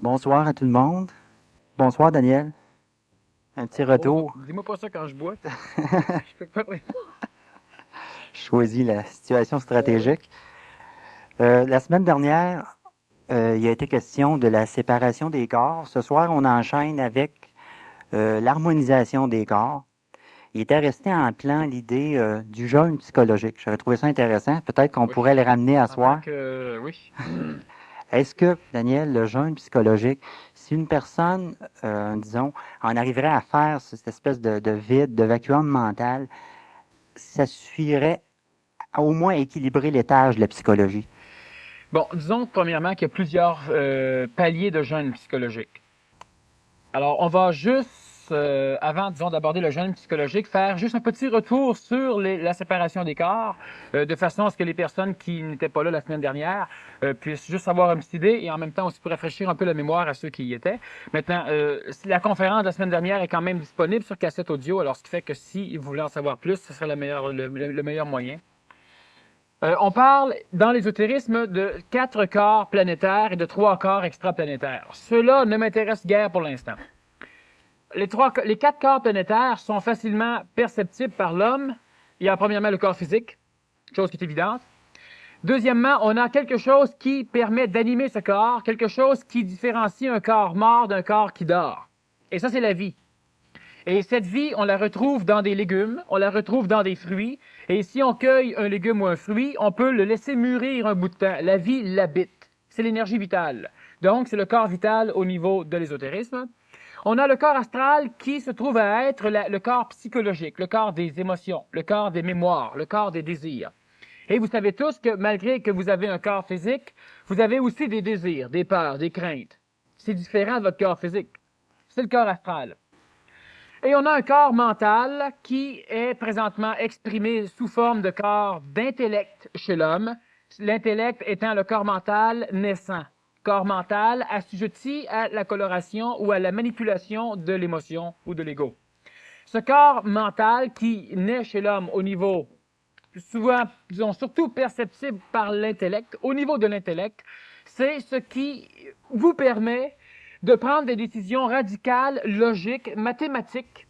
Bonsoir à tout le monde. Bonsoir Daniel. Un petit Oh, retour. dis-moi pas ça quand je bois. Je peux pas. Je choisis la situation Ben oui. stratégique. La semaine dernière, il a été question de la séparation des corps. Ce soir, on enchaîne avec l'harmonisation des corps. Il était resté en plan l'idée du jeûne psychologique. J'avais trouvé ça intéressant. Peut-être qu'on Oui. pourrait le ramener à En tant soir. que. Oui. Est-ce que, Daniel, le jeûne psychologique, si une personne, disons, en arriverait à faire cette espèce de vide, de vacuum mental, ça suffirait à au moins équilibrer les tâches de la psychologie? Bon, disons premièrement qu'il y a plusieurs paliers de jeûne psychologique. Alors, on va juste, avant, disons, d'aborder le jeûne psychologique, faire juste un petit retour sur la séparation des corps, de façon à ce que les personnes qui n'étaient pas là la semaine dernière puissent juste avoir une petite idée et en même temps aussi pour rafraîchir un peu la mémoire à ceux qui y étaient. Maintenant, la conférence de la semaine dernière est quand même disponible sur cassette audio, alors ce qui fait que si vous voulez en savoir plus, ce serait le meilleur moyen. On parle dans l'ésotérisme de 4 corps planétaires et de 3 corps extraplanétaires. Ceux-là ne m'intéressent guère pour l'instant. Les 4 corps planétaires sont facilement perceptibles par l'homme. Il y a premièrement le corps physique, chose qui est évidente. Deuxièmement, on a quelque chose qui permet d'animer ce corps, quelque chose qui différencie un corps mort d'un corps qui dort. Et ça, c'est la vie. Et cette vie, on la retrouve dans des légumes, on la retrouve dans des fruits. Et si on cueille un légume ou un fruit, on peut le laisser mûrir un bout de temps. La vie l'habite. C'est l'énergie vitale. Donc, c'est le corps vital au niveau de l'ésotérisme. On a le corps astral qui se trouve à être le corps psychologique, le corps des émotions, le corps des mémoires, le corps des désirs. Et vous savez tous que malgré que vous avez un corps physique, vous avez aussi des désirs, des peurs, des craintes. C'est différent de votre corps physique. C'est le corps astral. Et on a un corps mental qui est présentement exprimé sous forme de corps d'intellect chez l'homme, l'intellect étant le corps mental naissant, corps mental assujetti à la coloration ou à la manipulation de l'émotion ou de l'ego. Ce corps mental qui naît chez l'homme au niveau souvent, disons, surtout perceptible par l'intellect, au niveau de l'intellect, c'est ce qui vous permet de prendre des décisions radicales, logiques, mathématiques,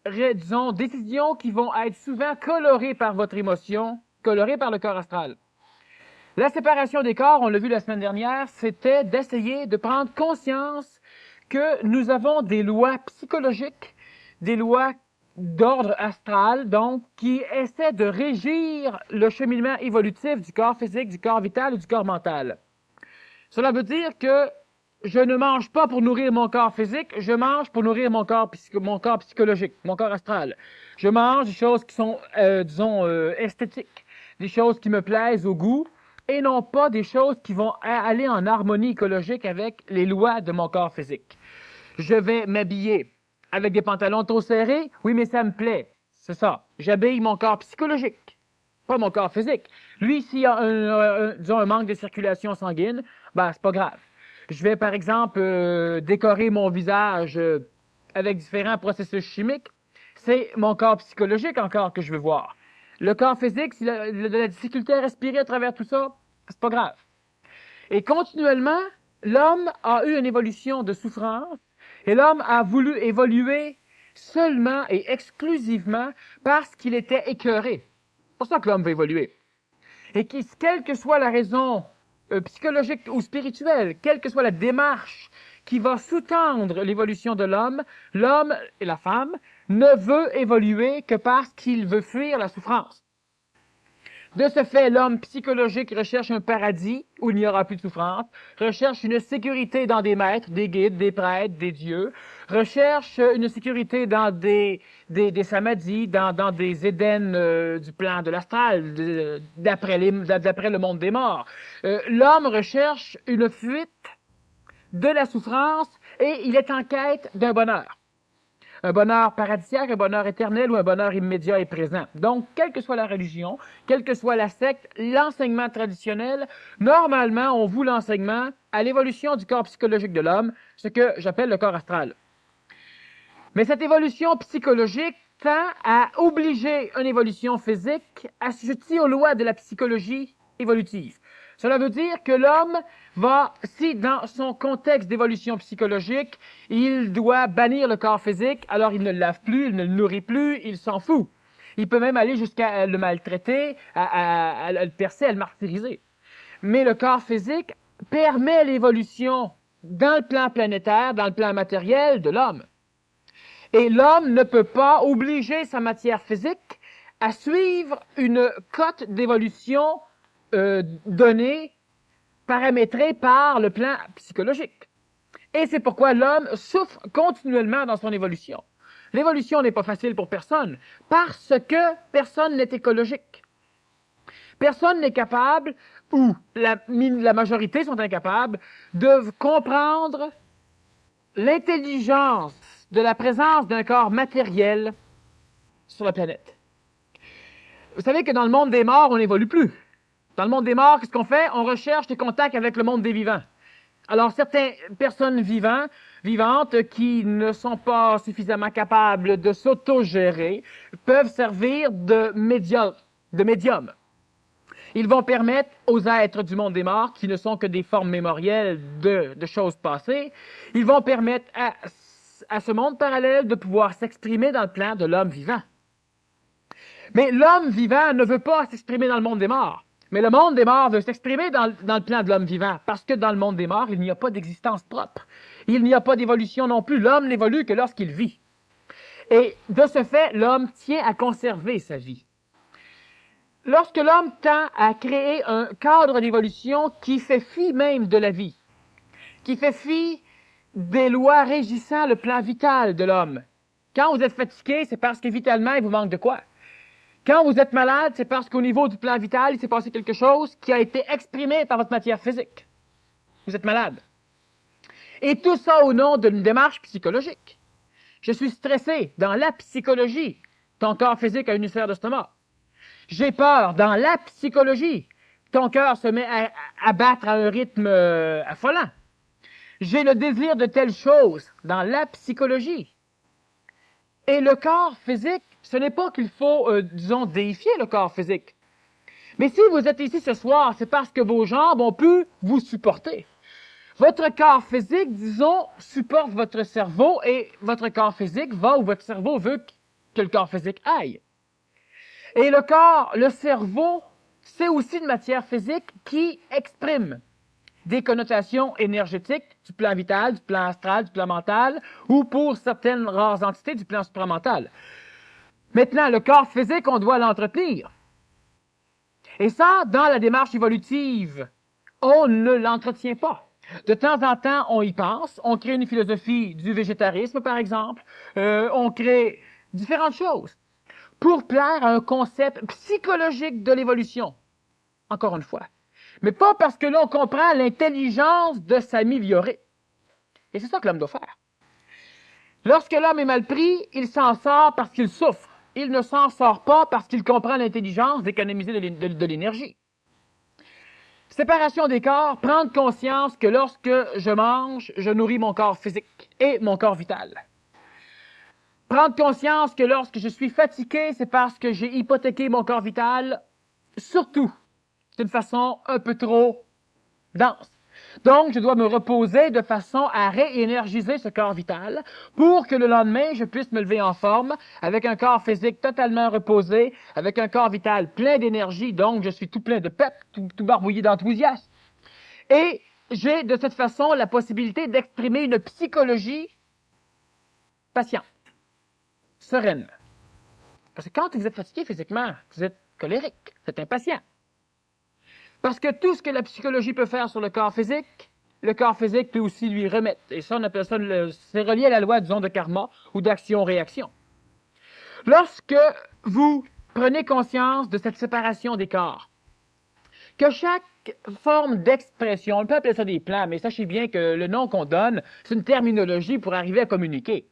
disons, décisions qui vont être souvent colorées par votre émotion, colorées par le corps astral. La séparation des corps, on l'a vu la semaine dernière, c'était d'essayer de prendre conscience que nous avons des lois psychologiques, des lois d'ordre astral, donc, qui essaient de régir le cheminement évolutif du corps physique, du corps vital et du corps mental. Cela veut dire que je ne mange pas pour nourrir mon corps physique, je mange pour nourrir mon corps psychologique, mon corps astral. Je mange des choses qui sont, disons, esthétiques, des choses qui me plaisent au goût, et non pas des choses qui vont aller en harmonie écologique avec les lois de mon corps physique. Je vais m'habiller avec des pantalons trop serrés, oui, mais ça me plaît. C'est ça. J'habille mon corps psychologique, pas mon corps physique. Lui, s'il y a disons, un manque de circulation sanguine, ben, c'est pas grave. Je vais, par exemple, décorer mon visage avec différents processus chimiques. C'est mon corps psychologique encore que je veux voir. Le corps physique, s'il a de la difficulté à respirer à travers tout ça, c'est pas grave. Et continuellement, l'homme a eu une évolution de souffrance et l'homme a voulu évoluer seulement et exclusivement parce qu'il était écœuré. C'est pour ça que l'homme veut évoluer. Et quelle que soit la raison psychologique ou spirituelle, quelle que soit la démarche qui va sous-tendre l'évolution de l'homme et la femme ne veut évoluer que parce qu'il veut fuir la souffrance. De ce fait, l'homme psychologique recherche un paradis où il n'y aura plus de souffrance, recherche une sécurité dans des maîtres, des guides, des prêtres, des dieux, recherche une sécurité dans des samadhis, dans des Éden du plan de l'astral, d'après le monde des morts. L'homme recherche une fuite de la souffrance et il est en quête d'un bonheur. Un bonheur paradisiaque, un bonheur éternel ou un bonheur immédiat et présent. Donc, quelle que soit la religion, quelle que soit la secte, l'enseignement traditionnel, normalement, on voue l'enseignement à l'évolution du corps psychologique de l'homme, ce que j'appelle le corps astral. Mais cette évolution psychologique tend à obliger une évolution physique assujettie aux lois de la psychologie évolutive. Cela veut dire que l'homme va, si dans son contexte d'évolution psychologique, il doit bannir le corps physique, alors il ne le lave plus, il ne le nourrit plus, il s'en fout. Il peut même aller jusqu'à le maltraiter, à le percer, à le martyriser. Mais le corps physique permet l'évolution dans le plan planétaire, dans le plan matériel de l'homme. Et l'homme ne peut pas obliger sa matière physique à suivre une cote d'évolution donnée, paramétrée par le plan psychologique. Et c'est pourquoi l'homme souffre continuellement dans son évolution. L'évolution n'est pas facile pour personne, parce que personne n'est écologique. Personne n'est capable, ou la majorité sont incapables, de comprendre l'intelligence de la présence d'un corps matériel sur la planète. Vous savez que dans le monde des morts, on n'évolue plus. Dans le monde des morts, qu'est-ce qu'on fait? On recherche des contacts avec le monde des vivants. Alors, certaines personnes vivantes qui ne sont pas suffisamment capables de s'autogérer peuvent servir de médium. Ils vont permettre aux êtres du monde des morts, qui ne sont que des formes mémorielles de choses passées, ils vont permettre à ce monde parallèle de pouvoir s'exprimer dans le plan de l'homme vivant. Mais l'homme vivant ne veut pas s'exprimer dans le monde des morts. Mais le monde des morts veut s'exprimer dans le plan de l'homme vivant, parce que dans le monde des morts, il n'y a pas d'existence propre. Il n'y a pas d'évolution non plus. L'homme n'évolue que lorsqu'il vit. Et de ce fait, l'homme tient à conserver sa vie. Lorsque l'homme tend à créer un cadre d'évolution qui fait fi même de la vie, qui fait fi des lois régissant le plan vital de l'homme. Quand vous êtes fatigué, c'est parce que vitalement, il vous manque de quoi? Quand vous êtes malade, c'est parce qu'au niveau du plan vital, il s'est passé quelque chose qui a été exprimé par votre matière physique. Vous êtes malade. Et tout ça au nom d'une démarche psychologique. Je suis stressé dans la psychologie. Ton corps physique a une ulcère d'estomac. J'ai peur dans la psychologie. Ton cœur se met à battre à un rythme affolant. J'ai le désir de telle chose dans la psychologie. Et le corps physique, ce n'est pas qu'il faut, disons, déifier le corps physique. Mais si vous êtes ici ce soir, c'est parce que vos jambes ont pu vous supporter. Votre corps physique, disons, supporte votre cerveau et votre corps physique va où votre cerveau veut que le corps physique aille. Et le cerveau, c'est aussi une matière physique qui exprime des connotations énergétiques du plan vital, du plan astral, du plan mental, ou pour certaines rares entités du plan supramental. Maintenant, le corps physique, on doit l'entretenir. Et ça, dans la démarche évolutive, on ne l'entretient pas. De temps en temps, on y pense. On crée une philosophie du végétarisme, par exemple. On crée différentes choses pour plaire à un concept psychologique de l'évolution. Encore une fois. Mais pas parce que l'on comprend l'intelligence de s'améliorer. Et c'est ça que l'homme doit faire. Lorsque l'homme est mal pris, il s'en sort parce qu'il souffre. Il ne s'en sort pas parce qu'il comprend l'intelligence d'économiser de l'énergie. Séparation des corps, prendre conscience que lorsque je mange, je nourris mon corps physique et mon corps vital. Prendre conscience que lorsque je suis fatigué, c'est parce que j'ai hypothéqué mon corps vital, surtout d'une façon un peu trop dense. Donc, je dois me reposer de façon à réénergiser ce corps vital pour que le lendemain, je puisse me lever en forme avec un corps physique totalement reposé, avec un corps vital plein d'énergie, donc je suis tout plein de pep, tout barbouillé d'enthousiasme. Et j'ai de cette façon la possibilité d'exprimer une psychologie patiente, sereine. Parce que quand vous êtes fatigué physiquement, vous êtes colérique, vous êtes impatient. Parce que tout ce que la psychologie peut faire sur le corps physique peut aussi lui remettre. Et ça, on appelle ça, c'est relié à la loi, disons, de karma ou d'action-réaction. Lorsque vous prenez conscience de cette séparation des corps, que chaque forme d'expression, on peut appeler ça des plans, mais sachez bien que le nom qu'on donne, c'est une terminologie pour arriver à communiquer.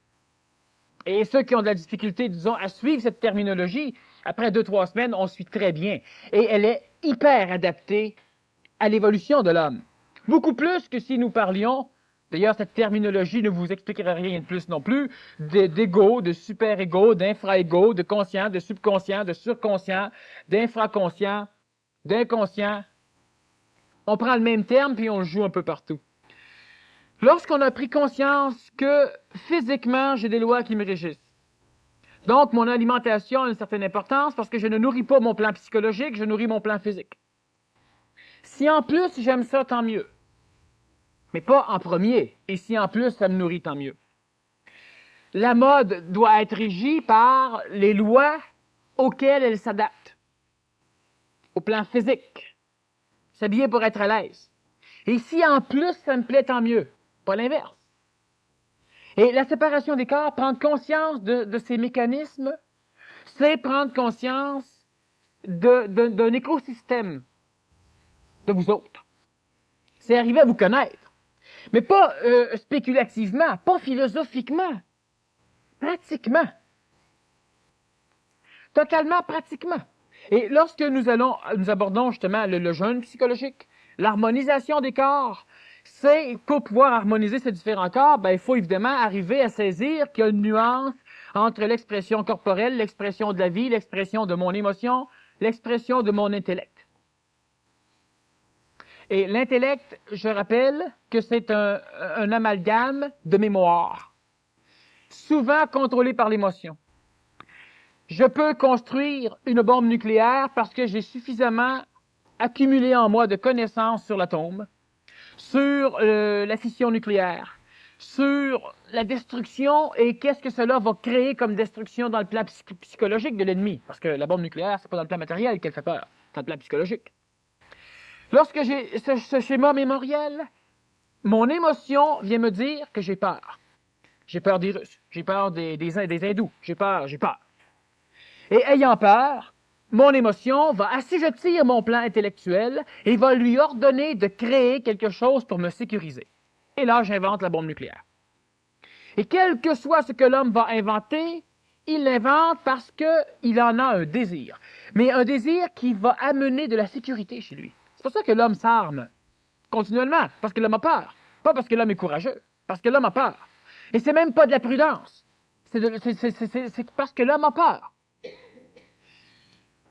Et ceux qui ont de la difficulté, disons, à suivre cette terminologie, après 2-3 semaines, on suit très bien. Et elle est hyper adaptée à l'évolution de l'homme. Beaucoup plus que si nous parlions, d'ailleurs cette terminologie ne vous expliquera rien de plus non plus, d'ego, de super-ego, d'infra-ego, de conscient, de subconscient, de surconscient, d'infraconscient, d'inconscient. On prend le même terme puis on le joue un peu partout. Lorsqu'on a pris conscience que physiquement, j'ai des lois qui me régissent. Donc, mon alimentation a une certaine importance parce que je ne nourris pas mon plan psychologique, je nourris mon plan physique. Si en plus j'aime ça, tant mieux. Mais pas en premier. Et si en plus ça me nourrit, tant mieux. La mode doit être régie par les lois auxquelles elle s'adapte. Au plan physique. S'habiller pour être à l'aise. Et si en plus ça me plaît, tant mieux. Pas l'inverse. Et la séparation des corps, prendre conscience de ces mécanismes, c'est prendre conscience d'un écosystème de vous autres. C'est arriver à vous connaître. Mais pas spéculativement, pas philosophiquement. Pratiquement. Totalement pratiquement. Et lorsque nous abordons justement le jeûne psychologique, l'harmonisation des corps, c'est pour pouvoir harmoniser ces différents corps, il faut évidemment arriver à saisir qu'il y a une nuance entre l'expression corporelle, l'expression de la vie, l'expression de mon émotion, l'expression de mon intellect. Et l'intellect, je rappelle que c'est un amalgame de mémoire, souvent contrôlé par l'émotion. Je peux construire une bombe nucléaire parce que j'ai suffisamment accumulé en moi de connaissances sur l'atome, sur la fission nucléaire, sur la destruction et qu'est-ce que cela va créer comme destruction dans le plan psychologique de l'ennemi. Parce que la bombe nucléaire, c'est pas dans le plan matériel qu'elle fait peur, c'est dans le plan psychologique. Lorsque j'ai ce schéma mémoriel, mon émotion vient me dire que j'ai peur. J'ai peur des Russes, j'ai peur des Hindous, j'ai peur. Et ayant peur, mon émotion va assujettir mon plan intellectuel et va lui ordonner de créer quelque chose pour me sécuriser. Et là, j'invente la bombe nucléaire. Et quel que soit ce que l'homme va inventer, il l'invente parce qu'il en a un désir. Mais un désir qui va amener de la sécurité chez lui. C'est pour ça que l'homme s'arme continuellement, parce que l'homme a peur. Pas parce que l'homme est courageux, parce que l'homme a peur. Et c'est même pas de la prudence. C'est parce que l'homme a peur.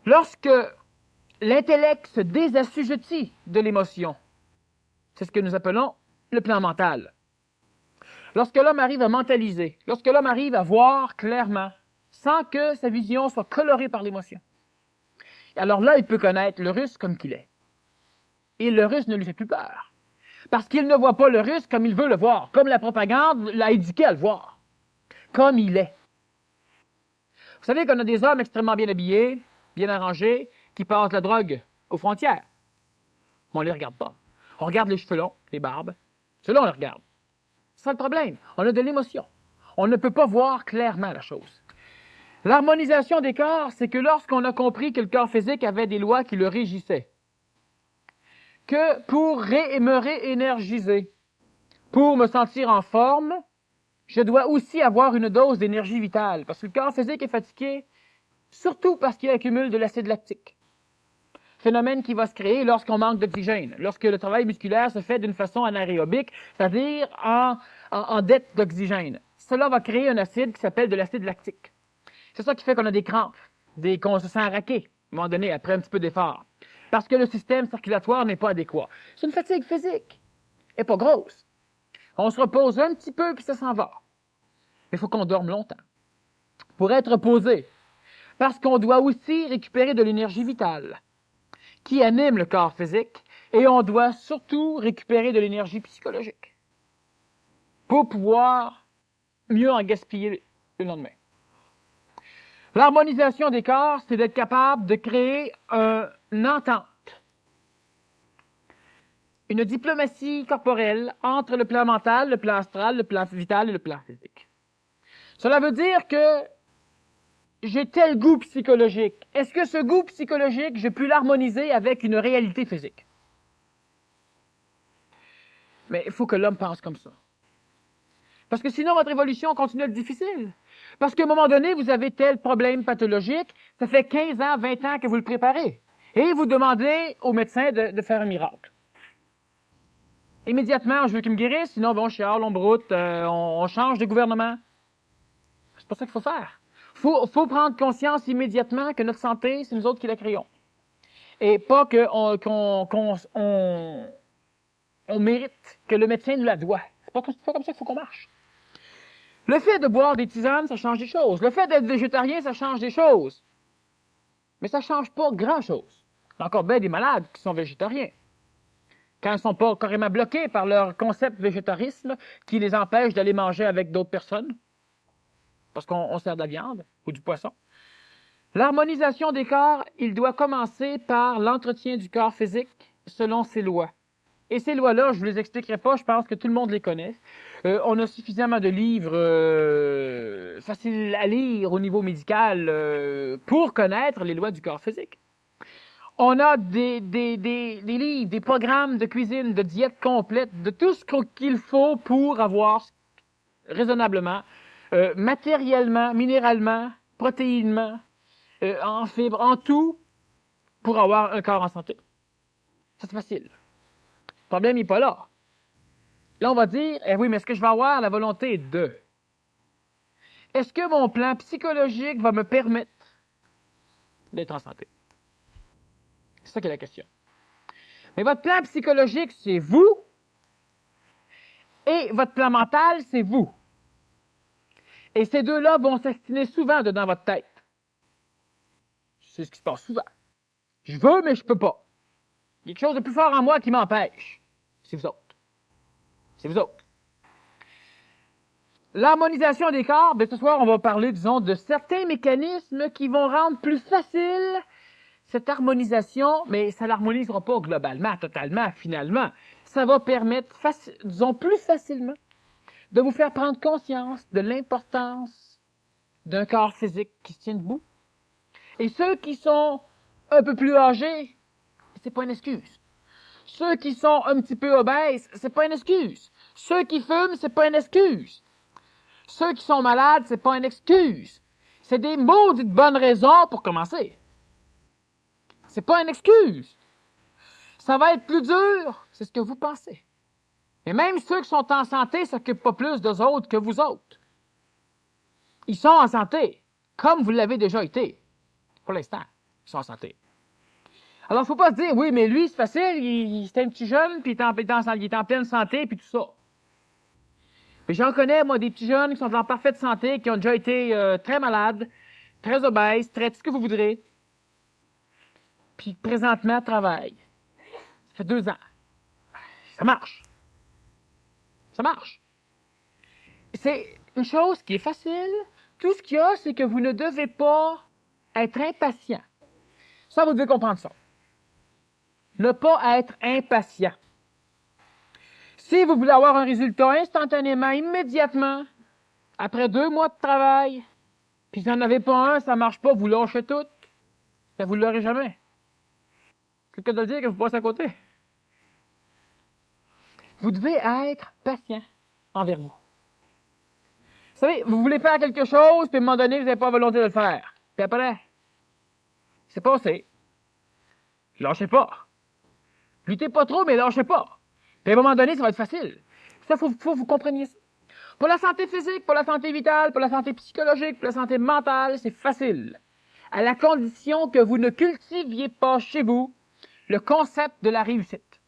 Lorsque l'intellect se désassujettit de l'émotion, c'est ce que nous appelons le plan mental. Lorsque l'homme arrive à mentaliser, lorsque l'homme arrive à voir clairement, sans que sa vision soit colorée par l'émotion, alors là, il peut connaître le russe comme qu'il est. Et le russe ne lui fait plus peur. Parce qu'il ne voit pas le russe comme il veut le voir, comme la propagande l'a éduqué à le voir, comme il est. Vous savez qu'on a des hommes extrêmement bien habillés, bien arrangés, qui passent la drogue aux frontières. Mais on ne les regarde pas. On regarde les cheveux longs, les barbes. Ceux-là, on les regarde. C'est ça le problème. On a de l'émotion. On ne peut pas voir clairement la chose. L'harmonisation des corps, c'est que lorsqu'on a compris que le corps physique avait des lois qui le régissaient, que pour me réénergiser, pour me sentir en forme, je dois aussi avoir une dose d'énergie vitale. Parce que le corps physique est fatigué, surtout parce qu'il accumule de l'acide lactique. Phénomène qui va se créer lorsqu'on manque d'oxygène, lorsque le travail musculaire se fait d'une façon anaérobique, c'est-à-dire en dette d'oxygène. Cela va créer un acide qui s'appelle de l'acide lactique. C'est ça qui fait qu'on a des crampes, qu'on se sent raqué, à un moment donné, après un petit peu d'effort. Parce que le système circulatoire n'est pas adéquat. C'est une fatigue physique. Elle n'est pas grosse. On se repose un petit peu, puis ça s'en va. Mais il faut qu'on dorme longtemps. Pour être reposé. Parce qu'on doit aussi récupérer de l'énergie vitale qui anime le corps physique, et on doit surtout récupérer de l'énergie psychologique pour pouvoir mieux en gaspiller le lendemain. L'harmonisation des corps, c'est d'être capable de créer une entente, une diplomatie corporelle entre le plan mental, le plan astral, le plan vital et le plan physique. Cela veut dire que j'ai tel goût psychologique. Est-ce que ce goût psychologique, je peux l'harmoniser avec une réalité physique? Mais il faut que l'homme pense comme ça. Parce que sinon, votre évolution continue à être difficile. Parce qu'à un moment donné, vous avez tel problème pathologique, ça fait 15 ans, 20 ans que vous le préparez. Et vous demandez au médecin de faire un miracle. Immédiatement, je veux qu'il me guérisse, sinon, bon, chiale, on broute, on change de gouvernement. C'est pas ça qu'il faut faire. Faut prendre conscience immédiatement que notre santé, c'est nous autres qui la créons. et pas qu'on on mérite, que le médecin nous la doit. C'est pas comme ça qu'il faut qu'on marche. Le fait de boire des tisanes, ça change des choses. Le fait d'être végétarien, ça change des choses. Mais ça change pas grand-chose. Il y a encore bien des malades qui sont végétariens. Quand ils ne sont pas carrément bloqués par leur concept végétarisme qui les empêche d'aller manger avec d'autres personnes, parce qu'on sert de la viande ou du poisson. L'harmonisation des corps, il doit commencer par l'entretien du corps physique selon ses lois. Et ces lois-là, je ne vous les expliquerai pas, je pense que tout le monde les connaît. On a suffisamment de livres faciles à lire au niveau médical pour connaître les lois du corps physique. On a des livres, des programmes de cuisine, de diète complète, de tout ce qu'il faut pour avoir raisonnablement, matériellement, minéralement, protéinement, en fibres, en tout, pour avoir un corps en santé. Ça, c'est facile. Le problème n'est pas là. Là, on va dire, eh oui, mais est-ce que je vais avoir la volonté de? Est-ce que mon plan psychologique va me permettre d'être en santé? C'est ça qui est la question. Mais votre plan psychologique, c'est vous, et votre plan mental, c'est vous. Et ces deux-là vont s'astiner souvent dans votre tête. C'est ce qui se passe souvent. Je veux, mais je peux pas. Il y a quelque chose de plus fort en moi qui m'empêche. C'est vous autres. C'est vous autres. L'harmonisation des corps, ce soir, on va parler, disons, de certains mécanismes qui vont rendre plus facile cette harmonisation, mais ça ne l'harmonisera pas globalement, totalement, finalement. Ça va permettre, disons, plus facilement de vous faire prendre conscience de l'importance d'un corps physique qui se tient debout. Et ceux qui sont un peu plus âgés, c'est pas une excuse. Ceux qui sont un petit peu obèses, c'est pas une excuse. Ceux qui fument, c'est pas une excuse. Ceux qui sont malades, c'est pas une excuse. C'est des maudites bonnes raisons pour commencer. C'est pas une excuse. Ça va être plus dur, c'est ce que vous pensez. Et même ceux qui sont en santé ne s'occupent pas plus d'eux autres que vous autres. Ils sont en santé, comme vous l'avez déjà été. Pour l'instant, ils sont en santé. Alors, il ne faut pas se dire, oui, mais lui, c'est facile, c'est un petit jeune, puis il est en pleine santé, puis tout ça. Mais j'en connais, moi, des petits jeunes qui sont en parfaite santé, qui ont déjà été très malades, très obèses, très tout ce que vous voudrez, puis présentement travaillent. Ça fait 2 ans. Ça marche. Ça marche. C'est une chose qui est facile. Tout ce qu'il y a, c'est que vous ne devez pas être impatient. Ça, vous devez comprendre ça. Ne pas être impatient. Si vous voulez avoir un résultat instantanément, immédiatement, après 2 mois de travail, puis si vous n'en avez pas un, ça ne marche pas, vous lâchez tout, ben vous ne l'aurez jamais. C'est que de dire que vous passez à côté. Vous devez être patient envers vous. Vous savez, vous voulez faire quelque chose, puis à un moment donné, vous n'avez pas la volonté de le faire. Puis après, c'est passé. Lâchez pas. Luttez pas trop, mais lâchez pas. Puis à un moment donné, ça va être facile. Ça, faut que vous compreniez ça. Pour la santé physique, pour la santé vitale, pour la santé psychologique, pour la santé mentale, c'est facile. À la condition que vous ne cultiviez pas chez vous le concept de la réussite.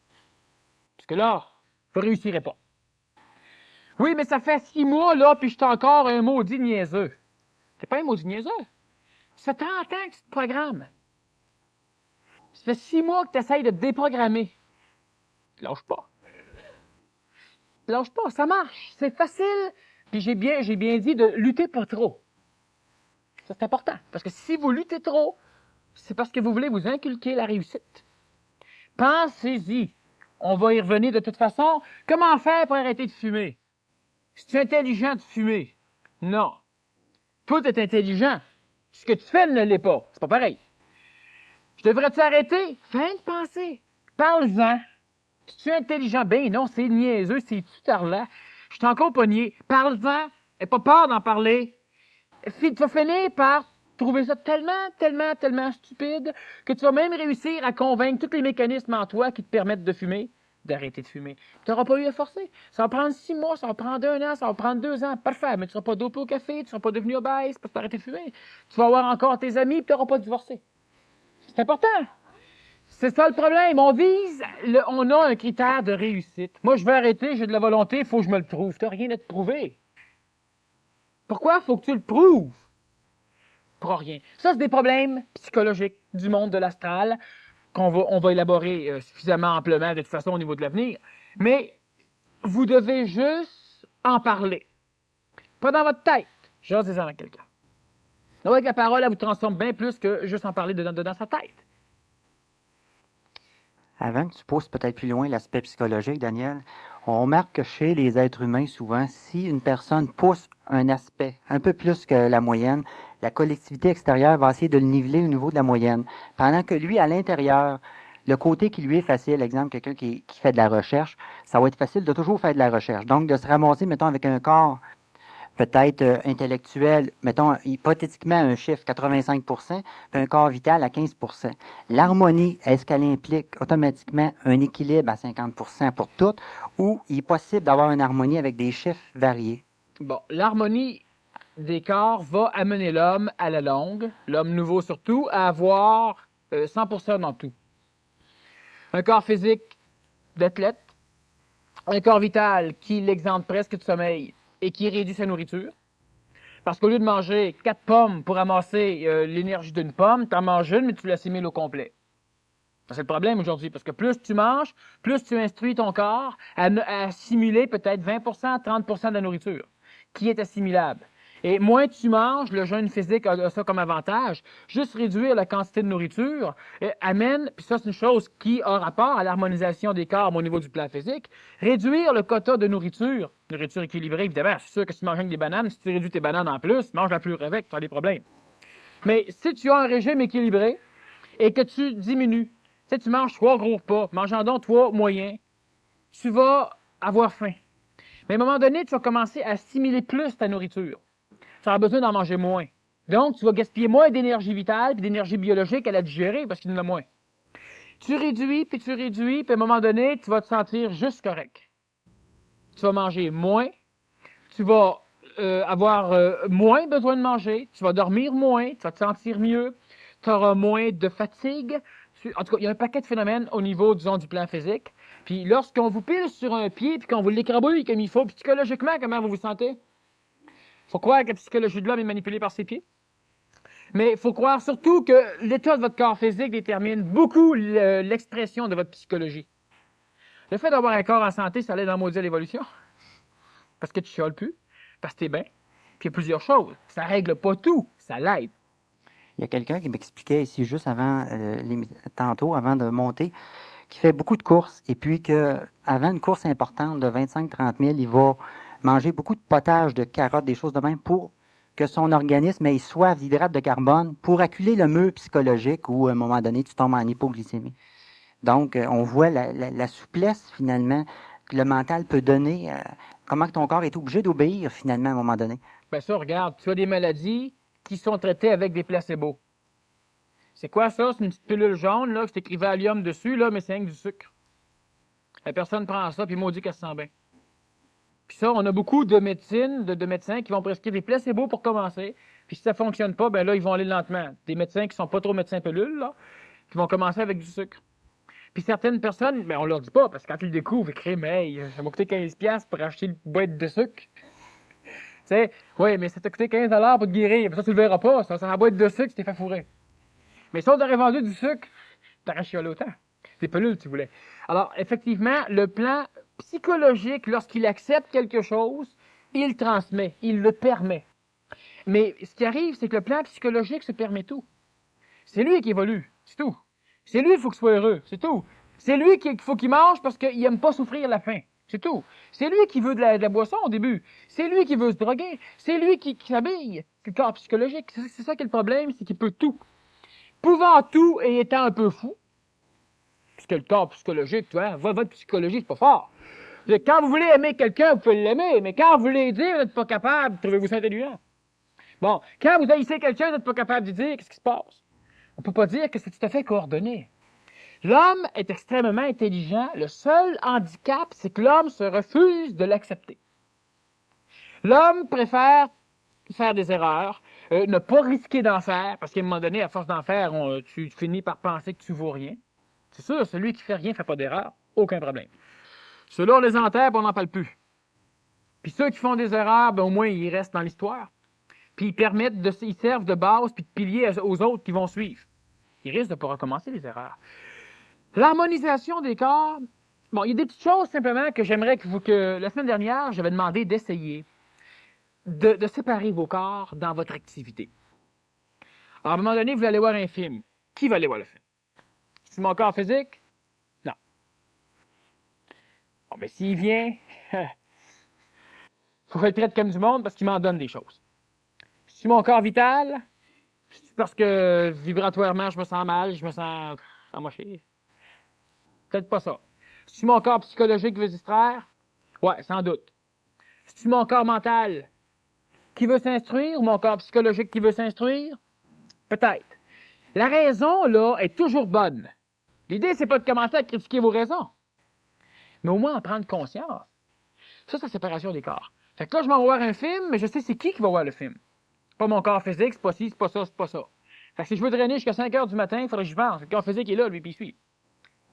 Parce que là, vous ne réussirez pas. Oui, mais ça fait 6 mois, là, puis je suis encore un maudit niaiseux. C'est pas un maudit niaiseux. Ça fait 30 ans que tu te programmes. Ça fait 6 mois que tu essayes de te déprogrammer. Lâche pas. Lâche pas, ça marche. C'est facile. Puis j'ai bien dit de lutter pas trop. Ça, c'est important. Parce que si vous luttez trop, c'est parce que vous voulez vous inculquer la réussite. Pensez-y. On va y revenir de toute façon. Comment faire pour arrêter de fumer? C'est intelligent de fumer? Non. Tout est intelligent. Ce que tu fais ne l'est pas. C'est pas pareil. Je devrais-tu arrêter? Fin de pensée. Parle-en. Tu es intelligent? Ben non, c'est niaiseux, c'est tutarlant. Je suis encore pogné. Parle-en. N'aie pas peur d'en parler. Tu vas finir par trouver ça tellement stupide que tu vas même réussir à convaincre tous les mécanismes en toi qui te permettent de fumer, d'arrêter de fumer. Tu n'auras pas eu à forcer. Ça va prendre 6 mois, ça va prendre 1 an, ça va prendre 2 ans. Parfait, mais tu ne seras pas dopé au café, tu ne seras pas devenu obèse parce que tu as arrêté de fumer. Tu vas avoir encore tes amis et tu n'auras pas divorcé. C'est important. C'est ça le problème. On a un critère de réussite. Moi, je vais arrêter, j'ai de la volonté, il faut que je me le prouve. Tu n'as rien à te prouver. Pourquoi faut que tu le prouves? Pour rien. Ça, c'est des problèmes psychologiques du monde de l'astral on va élaborer suffisamment amplement de toute façon au niveau de l'avenir. Mais vous devez juste en parler. Pas dans votre tête. Jasez-en avec quelqu'un. Donc, avec la parole, elle vous transforme bien plus que juste en parler dans sa tête. Avant que tu pousses peut-être plus loin l'aspect psychologique, Daniel, on remarque que chez les êtres humains, souvent, si une personne pousse un aspect un peu plus que la moyenne, la collectivité extérieure va essayer de le niveler au niveau de la moyenne. Pendant que lui, à l'intérieur, le côté qui lui est facile, exemple, quelqu'un qui fait de la recherche, ça va être facile de toujours faire de la recherche. Donc, de se ramasser, mettons, avec un corps peut-être intellectuel, mettons hypothétiquement un chiffre 85%, puis un corps vital à 15%. L'harmonie, est-ce qu'elle implique automatiquement un équilibre à 50% pour toutes, ou il est possible d'avoir une harmonie avec des chiffres variés? Bon, l'harmonie des corps va amener l'homme à la longue, l'homme nouveau surtout, à avoir 100% dans tout. Un corps physique d'athlète, un corps vital qui l'exemple presque de sommeil et qui réduit sa nourriture. Parce qu'au lieu de manger 4 pommes pour amasser l'énergie d'une pomme, tu en manges une, mais tu l'assimiles au complet. C'est le problème aujourd'hui, parce que plus tu manges, plus tu instruis ton corps à assimiler peut-être 20%, 30% de la nourriture, qui est assimilable. Et moins tu manges, le jeûne physique a ça comme avantage, juste réduire la quantité de nourriture amène, puis ça c'est une chose qui a rapport à l'harmonisation des corps au niveau du plan physique, réduire le quota de nourriture équilibrée, évidemment, c'est sûr que si tu manges avec des bananes, si tu réduis tes bananes en plus, mange la plus avec, tu as des problèmes. Mais si tu as un régime équilibré et que tu diminues, tu sais, tu manges 3 gros repas, mangeant donc 3 moyens, tu vas avoir faim. Mais à un moment donné, tu vas commencer à assimiler plus ta nourriture. Tu auras besoin d'en manger moins. Donc, tu vas gaspiller moins d'énergie vitale et d'énergie biologique à la digérer parce qu'il y en a moins. Tu réduis, puis à un moment donné, tu vas te sentir juste correct. Tu vas manger moins, tu vas avoir moins besoin de manger, tu vas dormir moins, tu vas te sentir mieux, tu auras moins de fatigue. En tout cas, il y a un paquet de phénomènes au niveau, disons, du plan physique. Puis lorsqu'on vous pile sur un pied, puis qu'on vous l'écrabouille comme il faut, puis psychologiquement, comment vous vous sentez? Faut croire que la psychologie de l'homme est manipulée par ses pieds. Mais il faut croire surtout que l'état de votre corps physique détermine beaucoup l'expression de votre psychologie. Le fait d'avoir un corps en santé, ça l'aide à maudire l'évolution. Parce que tu chiales plus, parce que t'es bien. Puis il y a plusieurs choses. Ça règle pas tout, ça l'aide. Il y a quelqu'un qui m'expliquait ici juste avant, tantôt, avant de monter, qui fait beaucoup de courses, et puis qu'avant une course importante de 25-30 000, il va manger beaucoup de potage, de carottes, des choses de même, pour que son organisme ait soif d'hydrate de carbone, pour acculer le mur psychologique où, à un moment donné, tu tombes en hypoglycémie. Donc, on voit la souplesse, finalement, que le mental peut donner, comment que ton corps est obligé d'obéir, finalement, à un moment donné. Ben ça, regarde, tu as des maladies qui sont traitées avec des placebos. C'est quoi ça? C'est une petite pilule jaune, là, que c'est écrit Valium dessus, là, mais c'est rien que du sucre. La personne prend ça, puis maudit qu'elle se sent bien. Puis ça, on a beaucoup de médecines, de médecins qui vont prescrire des placebos pour commencer. Puis si ça fonctionne pas, ben là, ils vont aller lentement. Des médecins qui sont pas trop médecins pilules, là, qui vont commencer avec du sucre. Puis certaines personnes, ben on leur dit pas, parce que quand ils le découvrent, ils crient, mais hey, ça m'a coûté 15$ pour acheter une boîte de sucre. Tu sais, oui, mais ça t'a coûté 15$ pour te guérir. Ça, tu le verras pas. Ça, c'est la boîte de sucre, tu t'es fait fourrer. Mais si on t'aurait vendu du sucre, t'aurais chialé autant. Des pilules, tu voulais. Alors, effectivement, le plan psychologique, lorsqu'il accepte quelque chose, il le transmet, il le permet. Mais ce qui arrive, c'est que le plan psychologique se permet tout. C'est lui qui évolue, c'est tout. C'est lui, il faut qu'il soit heureux, c'est tout. C'est lui qu'il faut qu'il mange parce qu'il n'aime pas souffrir la faim, c'est tout. C'est lui qui veut de la boisson au début. C'est lui qui veut se droguer. C'est lui qui s'habille. C'est le corps psychologique. C'est ça qui est le problème, c'est qu'il peut tout. Pouvant tout et étant un peu fou, puisque le corps psychologique, tu vois, votre psychologie, c'est pas fort. Quand vous voulez aimer quelqu'un, vous pouvez l'aimer, mais quand vous voulez dire, vous n'êtes pas capable, trouvez-vous ça intelligent? Bon, quand vous haïssez quelqu'un, vous n'êtes pas capable de dire, qu'est-ce qui se passe? On ne peut pas dire que c'est tout à fait coordonné. L'homme est extrêmement intelligent. Le seul handicap, c'est que l'homme se refuse de l'accepter. L'homme préfère faire des erreurs, ne pas risquer d'en faire, parce qu'à un moment donné, à force d'en faire, tu finis par penser que tu vaux rien. C'est sûr, celui qui fait rien ne fait pas d'erreur, aucun problème. Ceux-là, on les enterre, puis on n'en parle plus. Puis ceux qui font des erreurs, ben, au moins, ils restent dans l'histoire. Puis ils servent de base puis de pilier aux autres qui vont suivre. Ils risquent de ne pas recommencer les erreurs. L'harmonisation des corps, bon, il y a des petites choses simplement que j'aimerais que la semaine dernière, j'avais demandé d'essayer de séparer vos corps dans votre activité. Alors, à un moment donné, vous allez voir un film. Qui va aller voir le film? C'est mon corps physique? Non. Bon, mais s'il vient, faut que je le traite comme du monde parce qu'il m'en donne des choses. C'est mon corps vital? C'est parce que vibratoirement, je me sens mal, je me sens amoché. Peut-être pas ça. C'est mon corps psychologique qui veut se distraire? Ouais, sans doute. C'est mon corps mental qui veut s'instruire ou mon corps psychologique qui veut s'instruire? Peut-être. La raison, là, est toujours bonne. L'idée, c'est pas de commencer à critiquer vos raisons, mais au moins en prendre conscience. Ça, c'est la séparation des corps. Fait que là, je m'en vais voir un film, mais je sais c'est qui va voir le film. Pas mon corps physique, c'est pas ci, c'est pas ça, c'est pas ça. Fait que si je veux drainer jusqu'à 5 heures du matin, il faudrait que j'y pense. Le corps physique est là, lui, puis il suit.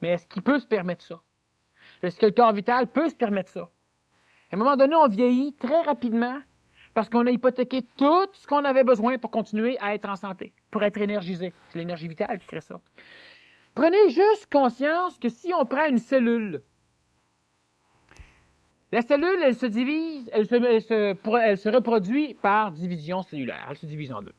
Mais est-ce qu'il peut se permettre ça? Est-ce que le corps vital peut se permettre ça? À un moment donné, on vieillit très rapidement parce qu'on a hypothéqué tout ce qu'on avait besoin pour continuer à être en santé, pour être énergisé. C'est l'énergie vitale qui crée ça. Prenez juste conscience que si on prend une cellule, la cellule, elle se divise, elle se reproduit par division cellulaire. Elle se divise en deux.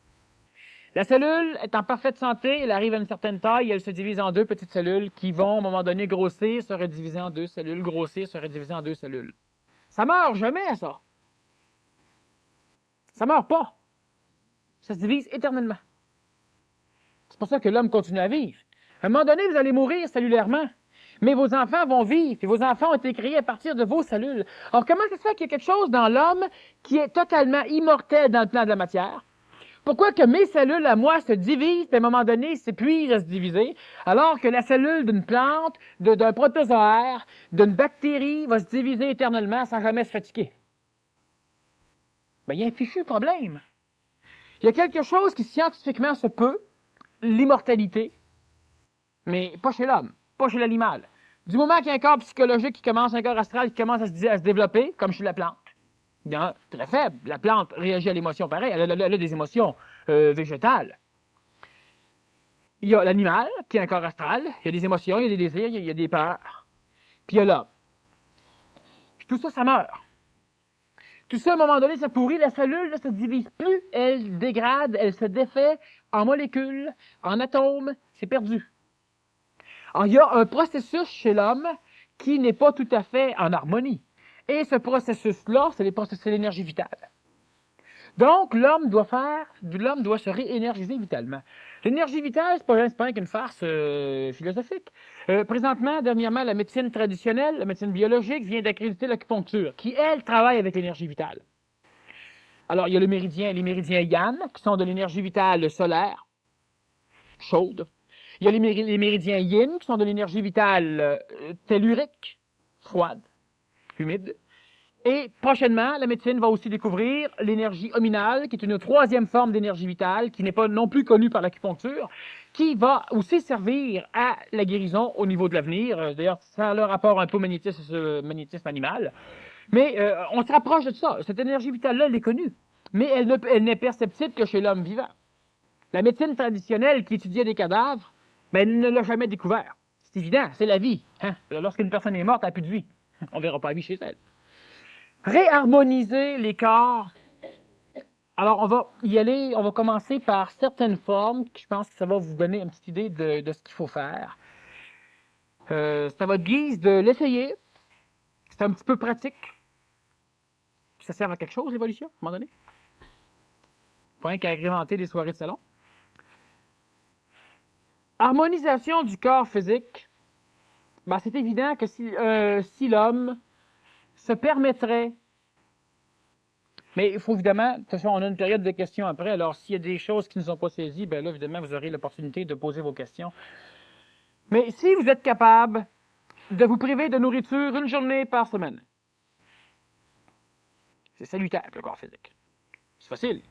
La cellule est en parfaite santé, elle arrive à une certaine taille, elle se divise en deux petites cellules qui vont, à un moment donné, grossir, se rediviser en deux cellules, grossir, se rediviser en deux cellules. Ça meurt jamais, ça. Ça meurt pas. Ça se divise éternellement. C'est pour ça que l'homme continue à vivre. À un moment donné, vous allez mourir cellulairement. Mais vos enfants vont vivre, et vos enfants ont été créés à partir de vos cellules. Alors, comment ça se fait qu'il y a quelque chose dans l'homme qui est totalement immortel dans le plan de la matière? Pourquoi que mes cellules à moi se divisent, puis à un moment donné, s'épuisent à se diviser, alors que la cellule d'une plante, d'un protozoaire, d'une bactérie va se diviser éternellement sans jamais se fatiguer? Ben, il y a un fichu problème. Il y a quelque chose qui scientifiquement se peut, l'immortalité, mais pas chez l'homme, pas chez l'animal. Du moment qu'il y a un corps psychologique qui commence, un corps astral qui commence à se développer, comme chez la plante, bien, très faible, la plante réagit à l'émotion pareil, elle a des émotions végétales. Il y a l'animal qui a un corps astral, il y a des émotions, il y a des désirs, il y a des peurs, puis il y a l'homme. Puis tout ça, ça meurt. Tout ça, à un moment donné, ça pourrit, la cellule ne se divise plus, elle dégrade, elle se défait en molécules, en atomes, c'est perdu. Alors, il y a un processus chez l'homme qui n'est pas tout à fait en harmonie. Et ce processus-là, c'est l'énergie vitale. Donc, l'homme doit se réénergiser vitalement. L'énergie vitale, c'est pas qu'une farce philosophique. Présentement, dernièrement, la médecine traditionnelle, la médecine biologique, vient d'accréditer l'acupuncture, qui, elle, travaille avec l'énergie vitale. Alors, il y a les méridiens Yang, qui sont de l'énergie vitale solaire, chaude. Il y a les méridiens Yin, qui sont de l'énergie vitale tellurique, froide, humide. Et prochainement, la médecine va aussi découvrir l'énergie hominale, qui est une troisième forme d'énergie vitale, qui n'est pas non plus connue par l'acupuncture, qui va aussi servir à la guérison au niveau de l'avenir. D'ailleurs, ça a le rapport un peu au magnétisme animal. Mais on se rapproche de ça. Cette énergie vitale-là, elle est connue. Mais elle n'est perceptible que chez l'homme vivant. La médecine traditionnelle qui étudiait des cadavres, ben, elle ne l'a jamais découvert. C'est évident, c'est la vie. Hein? Lorsqu'une personne est morte, elle n'a plus de vie. On ne verra pas la vie chez elle. Réharmoniser les corps. Alors, on va y aller, on va commencer par certaines formes, je pense que ça va vous donner une petite idée de ce qu'il faut faire. C'est à votre guise de l'essayer. C'est un petit peu pratique. Ça sert à quelque chose, l'évolution, à un moment donné. Pas rien qu'à agrémenter des soirées de salon. Harmonisation du corps physique. Ben, c'est évident que si l'homme se permettrait, mais il faut évidemment, de toute façon, on a une période de questions après, alors s'il y a des choses qui ne sont pas saisies, ben là, évidemment, vous aurez l'opportunité de poser vos questions. Mais si vous êtes capable de vous priver de nourriture une journée par semaine, c'est salutaire pour le corps physique. C'est facile.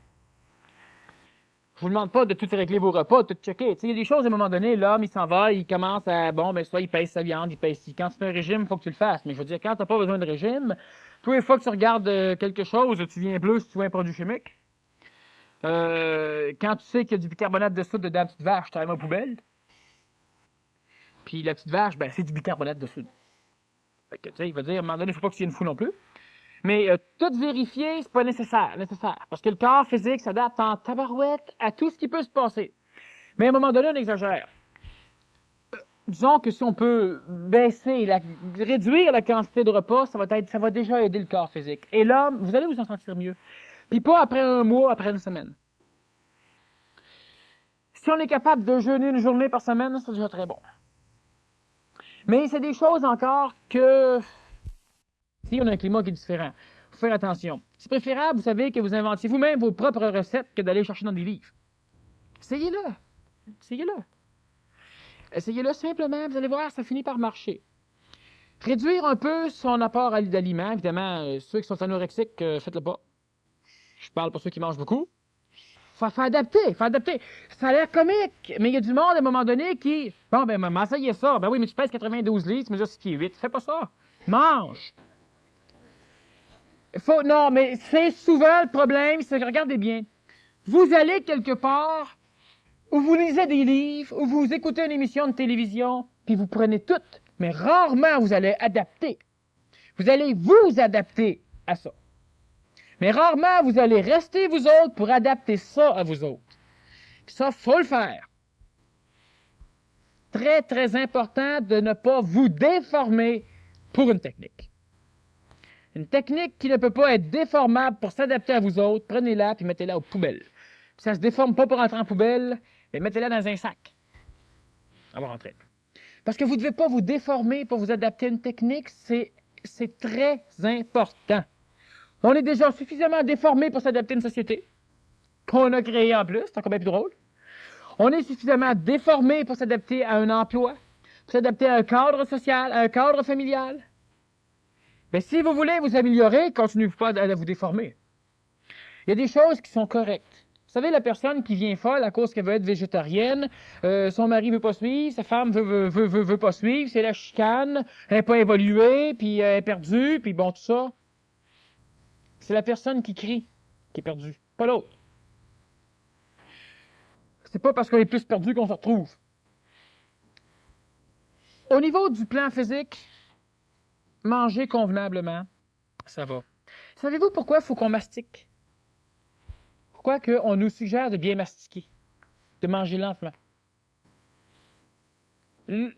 Je vous demande pas de tout régler vos repas, de tout checker. Il y a des choses, à un moment donné, l'homme, il s'en va, il commence à, soit il pèse sa viande, il pèse ci. Quand tu fais un régime, il faut que tu le fasses. Mais je veux dire, quand tu n'as pas besoin de régime, tous les fois que tu regardes quelque chose, tu viens bleu si tu vois un produit chimique. Quand tu sais qu'il y a du bicarbonate de soude dedans la petite vache, tu la mets aux poubelles. Puis la petite vache, c'est du bicarbonate de soude. Fait que, il va dire, à un moment donné, il ne faut pas que tu viennes fou non plus. Mais tout vérifier, c'est pas nécessaire. Parce que le corps physique s'adapte en tabarouette à tout ce qui peut se passer. Mais à un moment donné, on exagère. Disons que si on peut réduire la quantité de repas, ça va déjà aider le corps physique. Et là, vous allez vous en sentir mieux. Puis pas après un mois, après une semaine. Si on est capable de jeûner une journée par semaine, c'est déjà très bon. Mais c'est des choses encore que... Si on a un climat qui est différent, il faut faire attention. C'est préférable, vous savez, que vous inventiez vous-même vos propres recettes que d'aller chercher dans des livres. Essayez-le. Essayez-le. Essayez-le simplement, vous allez voir, ça finit par marcher. Réduire un peu son apport d'aliments, évidemment, ceux qui sont anorexiques, faites-le pas. Je parle pour ceux qui mangent beaucoup. Faut adapter. Ça a l'air comique, mais il y a du monde à un moment donné qui... Bon, maman, ça y est ça. Ben oui, mais tu pèses 92 livres, tu mesures 6 pieds 8. Fais pas ça. Mange. Non, mais c'est souvent le problème, c'est que, regardez bien, vous allez quelque part où vous lisez des livres, où vous écoutez une émission de télévision, puis vous prenez tout, mais rarement vous allez adapter. Vous allez vous adapter à ça. Mais rarement vous allez rester vous autres pour adapter ça à vous autres. Puis ça, faut le faire. Très, très important de ne pas vous déformer pour une technique. Une technique qui ne peut pas être déformable pour s'adapter à vous autres, prenez-la puis mettez-la aux poubelles. Puis ça ne se déforme pas pour rentrer en poubelle, mais mettez-la dans un sac. On va rentrer. Parce que vous ne devez pas vous déformer pour vous adapter à une technique, c'est très important. On est déjà suffisamment déformé pour s'adapter à une société qu'on a créée en plus, c'est encore bien plus drôle. On est suffisamment déformé pour s'adapter à un emploi, pour s'adapter à un cadre social, à un cadre familial. Mais si vous voulez vous améliorer, continuez pas à vous déformer. Il y a des choses qui sont correctes. Vous savez, la personne qui vient folle à cause qu'elle veut être végétarienne, son mari veut pas suivre, sa femme veut pas suivre, c'est la chicane, elle n'est pas évoluée, puis elle est perdue, puis bon, tout ça. C'est la personne qui crie qui est perdue, pas l'autre. C'est pas parce qu'on est plus perdu qu'on se retrouve. Au niveau du plan physique, manger convenablement, ça va. Savez-vous pourquoi il faut qu'on mastique? Pourquoi on nous suggère de bien mastiquer, de manger lentement?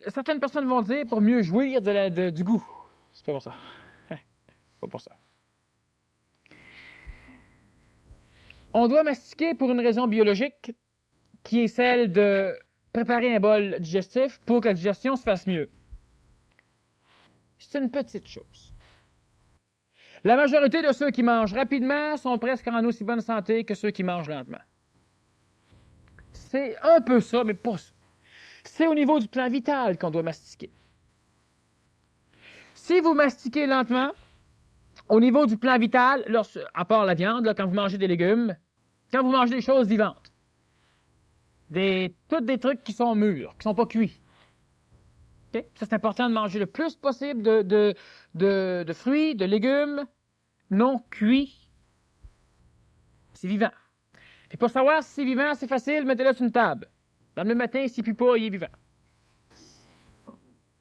Certaines personnes vont dire pour mieux jouir du goût. C'est pas pour ça. Pas pour ça. On doit mastiquer pour une raison biologique qui est celle de préparer un bol digestif pour que la digestion se fasse mieux. C'est une petite chose. La majorité de ceux qui mangent rapidement sont presque en aussi bonne santé que ceux qui mangent lentement. C'est un peu ça, mais pas ça. C'est au niveau du plan vital qu'on doit mastiquer. Si vous mastiquez lentement, au niveau du plan vital, à part la viande, quand vous mangez des légumes, quand vous mangez des choses vivantes, tous des trucs qui sont mûrs, qui ne sont pas cuits. Okay? Ça, c'est important de manger le plus possible de fruits, de légumes non cuits. C'est vivant. Et pour savoir si c'est vivant, c'est facile, mettez-le sur une table. Dans le matin, s'il ne pue pas, il est vivant.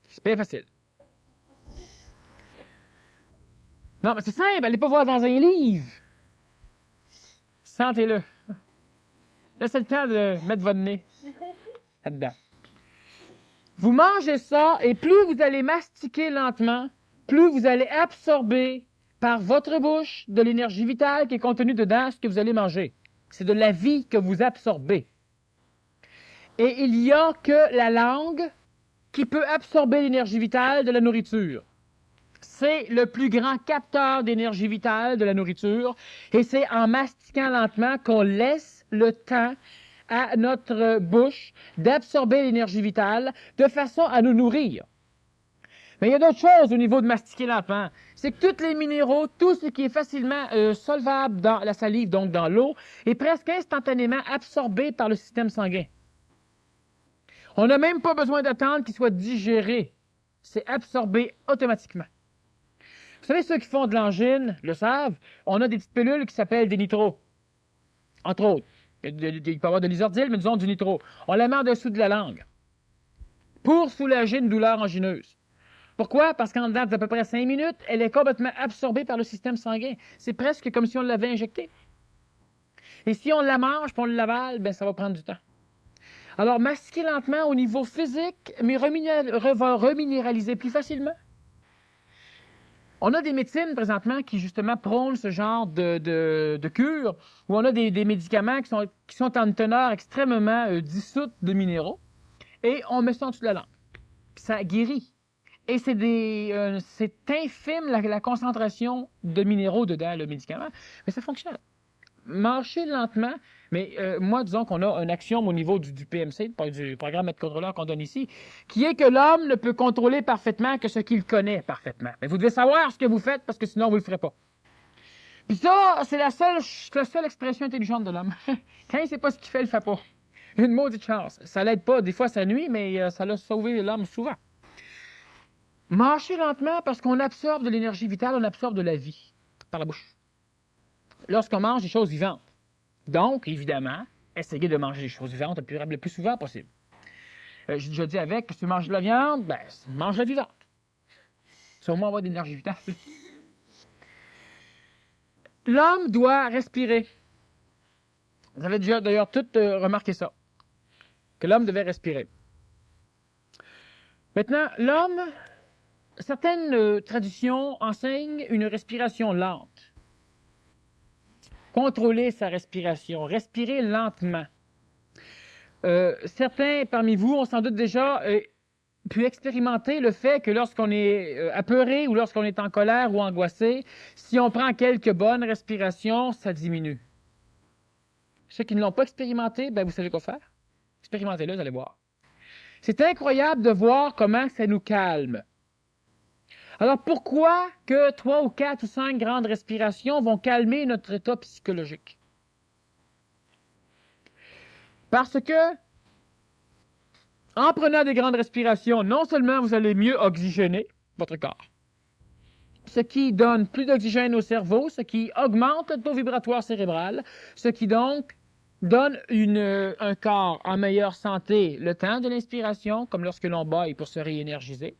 C'est bien facile. Non, mais c'est simple, allez pas voir dans un livre. Sentez-le. Là, c'est le temps de mettre votre nez là-dedans. Vous mangez ça, et plus vous allez mastiquer lentement, plus vous allez absorber par votre bouche de l'énergie vitale qui est contenue dedans ce que vous allez manger. C'est de la vie que vous absorbez. Et il n'y a que la langue qui peut absorber l'énergie vitale de la nourriture. C'est le plus grand capteur d'énergie vitale de la nourriture, et c'est en mastiquant lentement qu'on laisse le temps à notre bouche d'absorber l'énergie vitale de façon à nous nourrir. Mais il y a d'autres choses au niveau de mastiquer lentement. c'est que tous les minéraux, tout ce qui est facilement solvable dans la salive, donc dans l'eau, est presque instantanément absorbé par le système sanguin. On n'a même pas besoin d'attendre qu'il soit digéré. C'est absorbé automatiquement. Vous savez, ceux qui font de l'angine le savent, on a des petites pilules qui s'appellent des nitros, entre autres. Il peut y avoir de l'isordyle, mais disons du nitro. On la met en dessous de la langue pour soulager une douleur angineuse. Pourquoi? Parce qu'en dedans d'à peu près 5 minutes, elle est complètement absorbée par le système sanguin. C'est presque comme si on l'avait injectée. Et si on la mange et on l'avale, ben ça va prendre du temps. Alors, mastiquer lentement au niveau physique, mais va reminéraliser plus facilement. On a des médecines présentement qui justement prônent ce genre de cure, où on a des médicaments qui sont en teneur extrêmement dissoute de minéraux, et on met ça en dessous de la langue. Puis ça guérit. Et c'est infime la concentration de minéraux dedans, le médicament, mais ça fonctionne. Mâchez lentement, mais moi, disons qu'on a un axiome au niveau du PMC, du programme maître-contrôleur qu'on donne ici, qui est que l'homme ne peut contrôler parfaitement que ce qu'il connaît parfaitement. Mais vous devez savoir ce que vous faites, parce que sinon, vous ne le ferez pas. Puis ça, c'est la seule expression intelligente de l'homme. Quand il ne sait pas ce qu'il fait, il ne le fait pas. Une maudite chance. Ça l'aide pas, des fois ça nuit, mais ça l'a sauvé l'homme souvent. Mâchez lentement parce qu'on absorbe de l'énergie vitale, on absorbe de la vie par la bouche. Lorsqu'on mange des choses vivantes. Donc, évidemment, essayez de manger des choses vivantes le plus souvent possible. J'ai déjà dit avec, si tu manges de la viande, ben, mange la vivante. Ça va au moins avoir de l'énergie vitale. L'homme doit respirer. Vous avez déjà d'ailleurs tous remarqué ça, que l'homme devait respirer. Maintenant, l'homme, certaines traditions enseignent une respiration lente. Contrôler sa respiration, respirer lentement. Certains parmi vous ont sans doute déjà pu expérimenter le fait que lorsqu'on est apeuré ou lorsqu'on est en colère ou angoissé, si on prend quelques bonnes respirations, ça diminue. Ceux qui ne l'ont pas expérimenté, ben vous savez quoi faire. Expérimentez-le, vous allez voir. C'est incroyable de voir comment ça nous calme. Alors pourquoi que 3 ou 4 ou 5 grandes respirations vont calmer notre état psychologique? Parce que, en prenant des grandes respirations, non seulement vous allez mieux oxygéner votre corps, ce qui donne plus d'oxygène au cerveau, ce qui augmente le taux vibratoire cérébral, ce qui donc donne un corps en meilleure santé le temps de l'inspiration, comme lorsque l'on baille pour se réénergiser.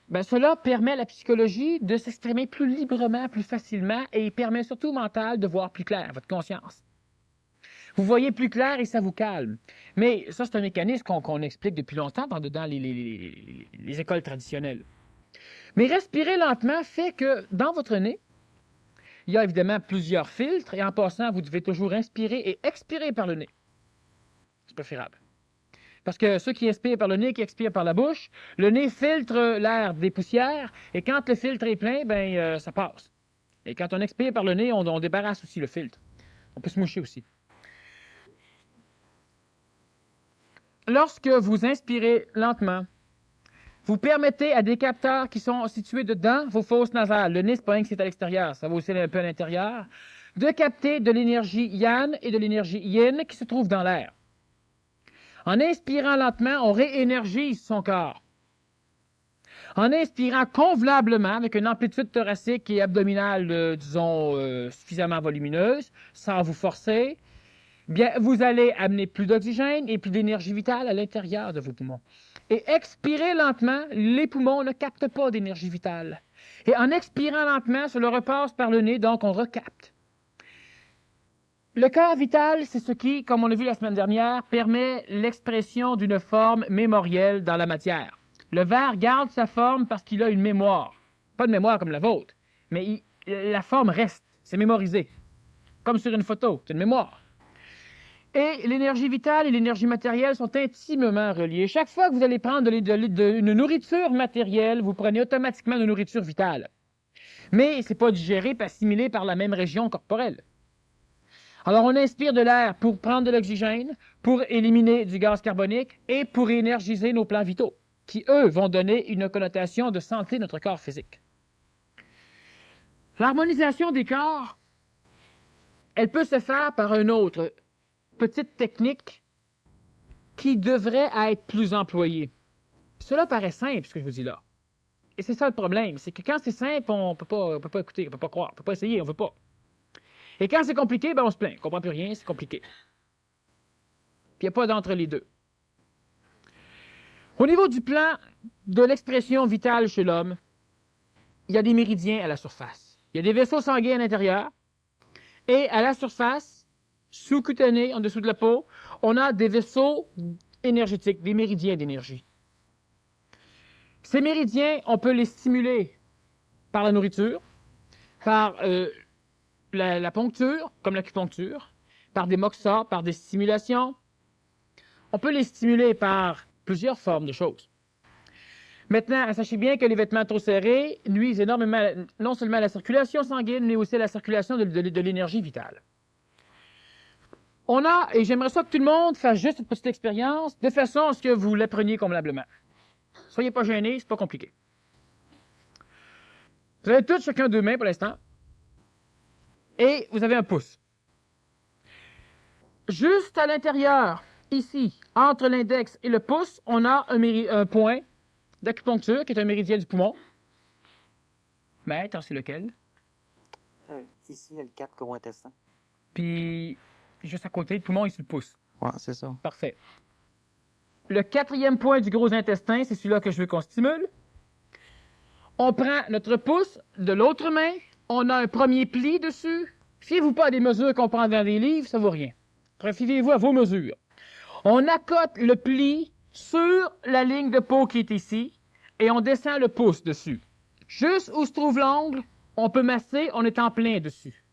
Ben, cela permet à la psychologie de s'exprimer plus librement, plus facilement, et permet surtout au mental de voir plus clair, votre conscience. Vous voyez plus clair et ça vous calme. Mais ça, c'est un mécanisme qu'on explique depuis longtemps dans les écoles traditionnelles. Mais respirer lentement fait que dans votre nez, il y a évidemment plusieurs filtres, et en passant, vous devez toujours inspirer et expirer par le nez. C'est préférable. Parce que ceux qui inspirent par le nez, qui expirent par la bouche, le nez filtre l'air des poussières, et quand le filtre est plein, ben ça passe. Et quand on expire par le nez, on débarrasse aussi le filtre. On peut se moucher aussi. Lorsque vous inspirez lentement, vous permettez à des capteurs qui sont situés dedans vos fosses nasales, le nez, c'est pas rien que c'est à l'extérieur, ça va aussi un peu à l'intérieur, de capter de l'énergie yang et de l'énergie yin qui se trouvent dans l'air. En inspirant lentement, on réénergise son corps. En inspirant convenablement, avec une amplitude thoracique et abdominale, suffisamment volumineuse, sans vous forcer, bien, vous allez amener plus d'oxygène et plus d'énergie vitale à l'intérieur de vos poumons. Et expirer lentement, les poumons ne captent pas d'énergie vitale. Et en expirant lentement, cela repasse par le nez, donc on recapte. Le corps vital, c'est ce qui, comme on l'a vu la semaine dernière, permet l'expression d'une forme mémorielle dans la matière. Le verre garde sa forme parce qu'il a une mémoire. Pas de mémoire comme la vôtre, mais la forme reste, c'est mémorisé. Comme sur une photo, c'est une mémoire. Et l'énergie vitale et l'énergie matérielle sont intimement reliées. Chaque fois que vous allez prendre une nourriture matérielle, vous prenez automatiquement de nourriture vitale. Mais ce n'est pas digéré et assimilé par la même région corporelle. Alors, on inspire de l'air pour prendre de l'oxygène, pour éliminer du gaz carbonique et pour énergiser nos plans vitaux, qui, eux, vont donner une connotation de santé à notre corps physique. L'harmonisation des corps, elle peut se faire par une autre petite technique qui devrait être plus employée. Cela paraît simple, ce que je vous dis là. Et c'est ça le problème, c'est que quand c'est simple, on peut pas écouter, on peut pas croire, on peut pas essayer, on veut pas. Et quand c'est compliqué, ben on se plaint, on comprend plus rien, c'est compliqué. Puis il n'y a pas d'entre les deux. Au niveau du plan de l'expression vitale chez l'homme, il y a des méridiens à la surface. Il y a des vaisseaux sanguins à l'intérieur, et à la surface, sous-cutanée, en dessous de la peau, on a des vaisseaux énergétiques, des méridiens d'énergie. Ces méridiens, on peut les stimuler par la nourriture, par la poncture, comme l'acupuncture, par des moxas, par des stimulations. On peut les stimuler par plusieurs formes de choses. Maintenant, sachez bien que les vêtements trop serrés nuisent énormément, non seulement à la circulation sanguine, mais aussi à la circulation de l'énergie vitale. On a, et j'aimerais ça que tout le monde fasse juste cette petite expérience, de façon à ce que vous l'appreniez convenablement. Soyez pas gênés, c'est pas compliqué. Vous avez tous chacun deux mains pour l'instant. Et vous avez un pouce. Juste à l'intérieur, ici, entre l'index et le pouce, on a un point d'acupuncture qui est un méridien du poumon. Maître, c'est lequel? Ici, il y a le 4 gros intestin. Puis, juste à côté, le poumon, il se le pouce. Ouais, c'est ça. Parfait. Le quatrième point du gros intestin, c'est celui-là que je veux qu'on stimule. On prend notre pouce de l'autre main, on a un premier pli dessus. Fiez-vous pas à des mesures qu'on prend dans des livres, ça vaut rien. Fiez-vous à vos mesures. On accote le pli sur la ligne de peau qui est ici et on descend le pouce dessus. Juste où se trouve l'ongle, on peut masser, on est en plein dessus.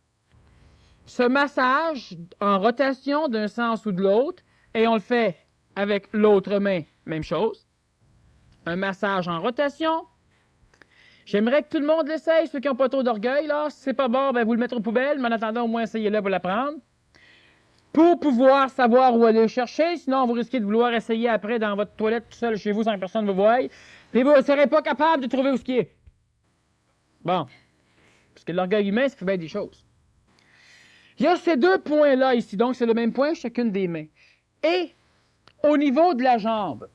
Ce massage en rotation d'un sens ou de l'autre, et on le fait avec l'autre main, même chose. Un massage en rotation. J'aimerais que tout le monde l'essaye, ceux qui n'ont pas trop d'orgueil, là. Si c'est pas bon, ben vous le mettrez aux poubelles, mais en attendant, au moins, essayez-le pour l'apprendre. Pour pouvoir savoir où aller le chercher, sinon vous risquez de vouloir essayer après dans votre toilette tout seul chez vous sans que personne ne vous voie. Puis vous ne serez pas capable de trouver où ce qui est. Bon. Parce que l'orgueil humain, ça fait bien des choses. Il y a ces deux points-là ici, donc c'est le même point chacune des mains. Et au niveau de la jambe,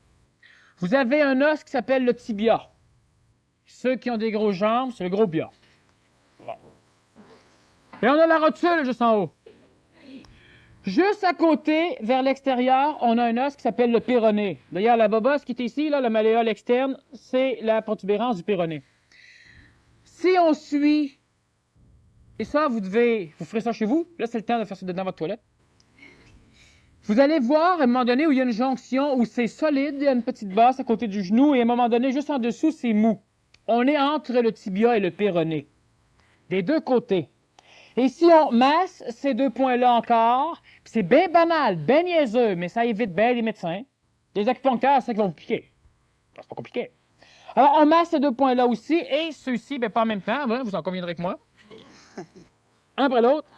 vous avez un os qui s'appelle le tibia. Ceux qui ont des grosses jambes, c'est le gros bia. Bon. Et on a la rotule juste en haut. Juste à côté, vers l'extérieur, on a un os qui s'appelle le péroné. D'ailleurs, la bobosse qui est ici, là, le malléole externe, c'est la protubérance du péroné. Si on suit, et ça, vous ferez ça chez vous, là, c'est le temps de faire ça dans votre toilette. Vous allez voir, à un moment donné, où il y a une jonction, où c'est solide, il y a une petite bosse à côté du genou, et à un moment donné, juste en dessous, c'est mou. On est entre le tibia et le péroné, des deux côtés. Et si on masse ces deux points-là encore, c'est bien banal, bien niaiseux, mais ça évite bien les médecins. Les acupuncteurs, c'est ça qui vont vous piquer. C'est pas compliqué. Alors, on masse ces deux points-là aussi, et ceux-ci, bien pas en même temps, hein, vous en conviendrez avec moi. Un après l'autre.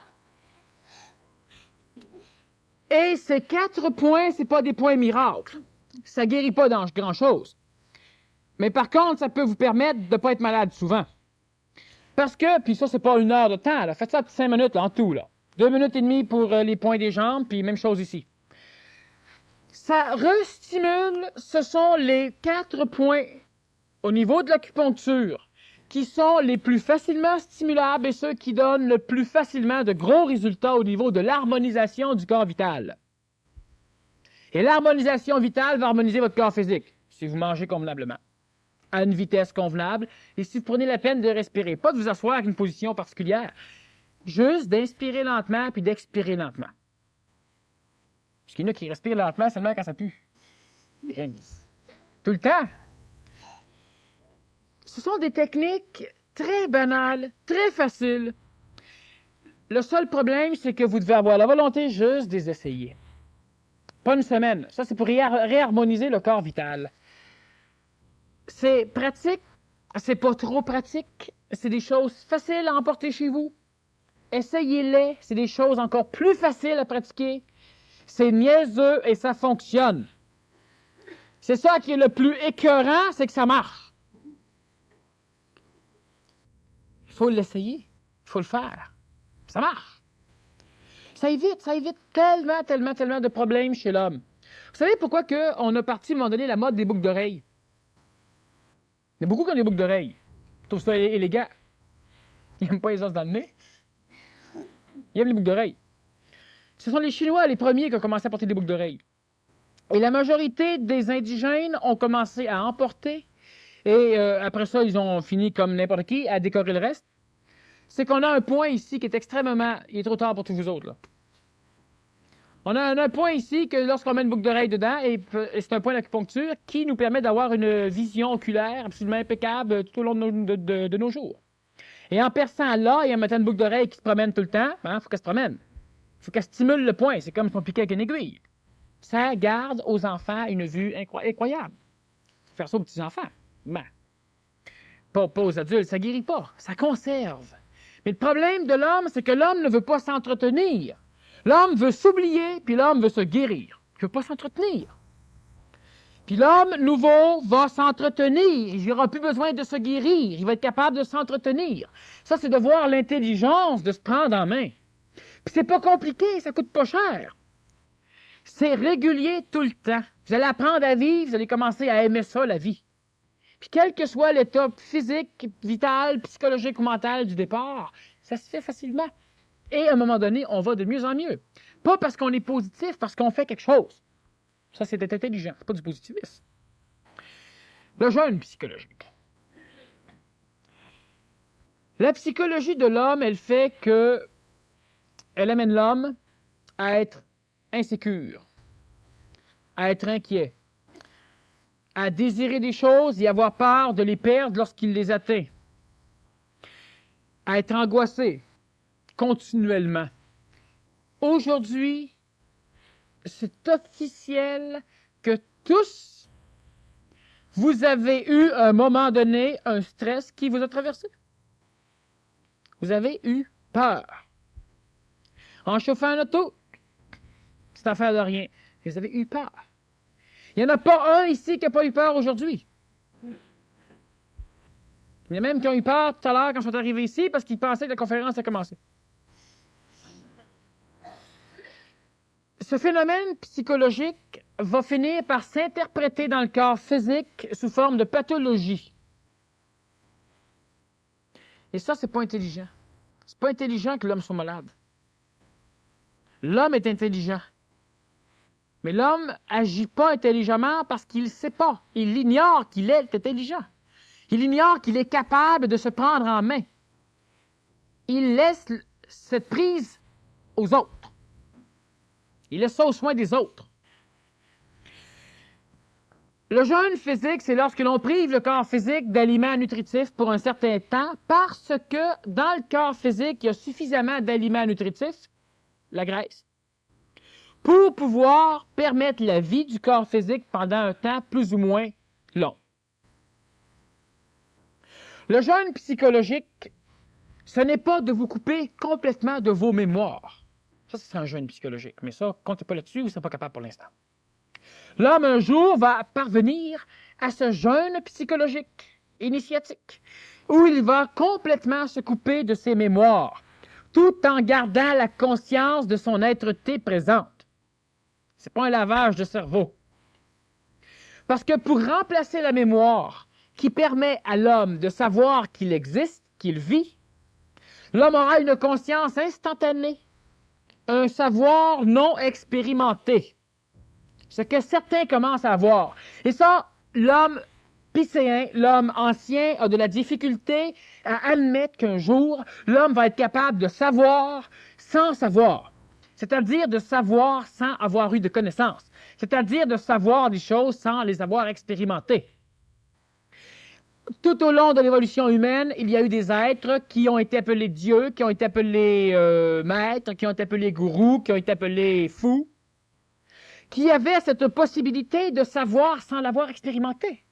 Et ces 4 points, c'est pas des points miracles. Ça guérit pas dans grand-chose. Mais par contre, ça peut vous permettre de ne pas être malade souvent. Parce que, puis ça, c'est pas 1 heure de temps, là. Faites ça 5 minutes, là, en tout, là. 2 minutes et demie pour les points des jambes, puis même chose ici. Ça restimule, ce sont les 4 points au niveau de l'acupuncture qui sont les plus facilement stimulables et ceux qui donnent le plus facilement de gros résultats au niveau de l'harmonisation du corps vital. Et l'harmonisation vitale va harmoniser votre corps physique, si vous mangez convenablement, à une vitesse convenable, et si vous prenez la peine de respirer, pas de vous asseoir avec une position particulière, juste d'inspirer lentement puis d'expirer lentement. Parce qu'il y en a qui respirent lentement seulement quand ça pue. Tout le temps. Ce sont des techniques très banales, très faciles. Le seul problème, c'est que vous devez avoir la volonté juste de les essayer. Pas une semaine. Ça, c'est pour réharmoniser le corps vital. C'est pratique, c'est pas trop pratique, c'est des choses faciles à emporter chez vous. Essayez-les, c'est des choses encore plus faciles à pratiquer. C'est niaiseux et ça fonctionne. C'est ça qui est le plus écœurant, c'est que ça marche. Il faut l'essayer. faut le faire. Ça marche. Ça évite tellement de problèmes chez l'homme. Vous savez pourquoi on a parti à un moment donné la mode des boucles d'oreilles? Il y a beaucoup qui ont des boucles d'oreilles. Ils trouvent ça élégant. Ils n'aiment pas les os dans le nez. Ils aiment les boucles d'oreilles. Ce sont les Chinois les premiers qui ont commencé à porter des boucles d'oreilles. Et la majorité des indigènes ont commencé à en porter. Et après ça, ils ont fini comme n'importe qui à décorer le reste. C'est qu'on a un point ici qui est extrêmement... Il est trop tard pour tous vous autres, là. On a un point ici que lorsqu'on met une boucle d'oreille dedans, et c'est un point d'acupuncture qui nous permet d'avoir une vision oculaire absolument impeccable tout au long de nos jours. Et en perçant là et en mettant une boucle d'oreille qui se promène tout le temps, il faut qu'elle se promène. Il faut qu'elle stimule le point. C'est comme si on piquait avec une aiguille. Ça garde aux enfants une vue incroyable. Faut faire ça aux petits-enfants. Ben, pas aux adultes, ça guérit pas. Ça conserve. Mais le problème de l'homme, c'est que l'homme ne veut pas s'entretenir. L'homme veut s'oublier, puis l'homme veut se guérir. Il ne veut pas s'entretenir. Puis l'homme nouveau va s'entretenir. Il n'aura plus besoin de se guérir. Il va être capable de s'entretenir. Ça, c'est de voir l'intelligence de se prendre en main. Puis c'est pas compliqué, ça coûte pas cher. C'est régulier tout le temps. Vous allez apprendre à vivre, vous allez commencer à aimer ça, la vie. Puis quel que soit l'état physique, vital, psychologique ou mental du départ, ça se fait facilement. Et à un moment donné, on va de mieux en mieux. Pas parce qu'on est positif, parce qu'on fait quelque chose. Ça, c'est d'être intelligent, c'est pas du positivisme. Le jeûne psychologique. La psychologie de l'homme, elle fait que elle amène l'homme à être insécure, à être inquiet, à désirer des choses et avoir peur de les perdre lorsqu'il les atteint, à être angoissé continuellement. Aujourd'hui, c'est officiel que tous, vous avez eu à un moment donné un stress qui vous a traversé. Vous avez eu peur. En chauffant un auto, c'est affaire de rien. Vous avez eu peur. Il n'y en a pas un ici qui n'a pas eu peur aujourd'hui. Il y en a même qui ont eu peur tout à l'heure quand ils sont arrivés ici parce qu'ils pensaient que la conférence a commencé. Ce phénomène psychologique va finir par s'interpréter dans le corps physique sous forme de pathologie. Et ça, c'est pas intelligent. C'est pas intelligent que l'homme soit malade. L'homme est intelligent. Mais l'homme agit pas intelligemment parce qu'il ne sait pas. Il ignore qu'il est intelligent. Il ignore qu'il est capable de se prendre en main. Il laisse cette prise aux autres. Il laisse ça aux soins des autres. Le jeûne physique, c'est lorsque l'on prive le corps physique d'aliments nutritifs pour un certain temps parce que dans le corps physique, il y a suffisamment d'aliments nutritifs, la graisse, pour pouvoir permettre la vie du corps physique pendant un temps plus ou moins long. Le jeûne psychologique, ce n'est pas de vous couper complètement de vos mémoires. Ça, c'est un jeûne psychologique. Mais ça, comptez pas là-dessus, vous ne serez pas capable pour l'instant. L'homme, un jour, va parvenir à ce jeûne psychologique, initiatique, où il va complètement se couper de ses mémoires, tout en gardant la conscience de son être-té présente. C'est pas un lavage de cerveau. Parce que pour remplacer la mémoire qui permet à l'homme de savoir qu'il existe, qu'il vit, l'homme aura une conscience instantanée, un savoir non expérimenté. Ce que certains commencent à avoir. Et ça, l'homme piscéen, l'homme ancien, a de la difficulté à admettre qu'un jour, l'homme va être capable de savoir sans savoir. C'est-à-dire de savoir sans avoir eu de connaissances. C'est-à-dire de savoir des choses sans les avoir expérimentées. Tout au long de l'évolution humaine, il y a eu des êtres qui ont été appelés dieux, qui ont été appelés maîtres, qui ont été appelés gourous, qui ont été appelés fous, qui avaient cette possibilité de savoir sans l'avoir expérimenté.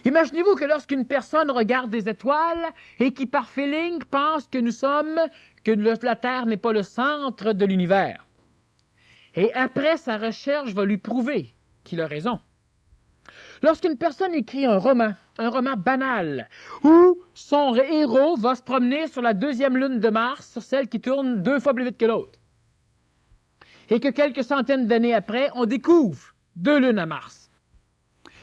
Imaginez-vous que lorsqu'une personne regarde des étoiles et qui par feeling pense que la Terre n'est pas le centre de l'univers. Et après, sa recherche va lui prouver qu'il a raison. Lorsqu'une personne écrit un roman banal, où son héros va se promener sur la deuxième lune de Mars, sur celle qui tourne 2 fois plus vite que l'autre, et que quelques centaines d'années après, on découvre 2 lunes à Mars,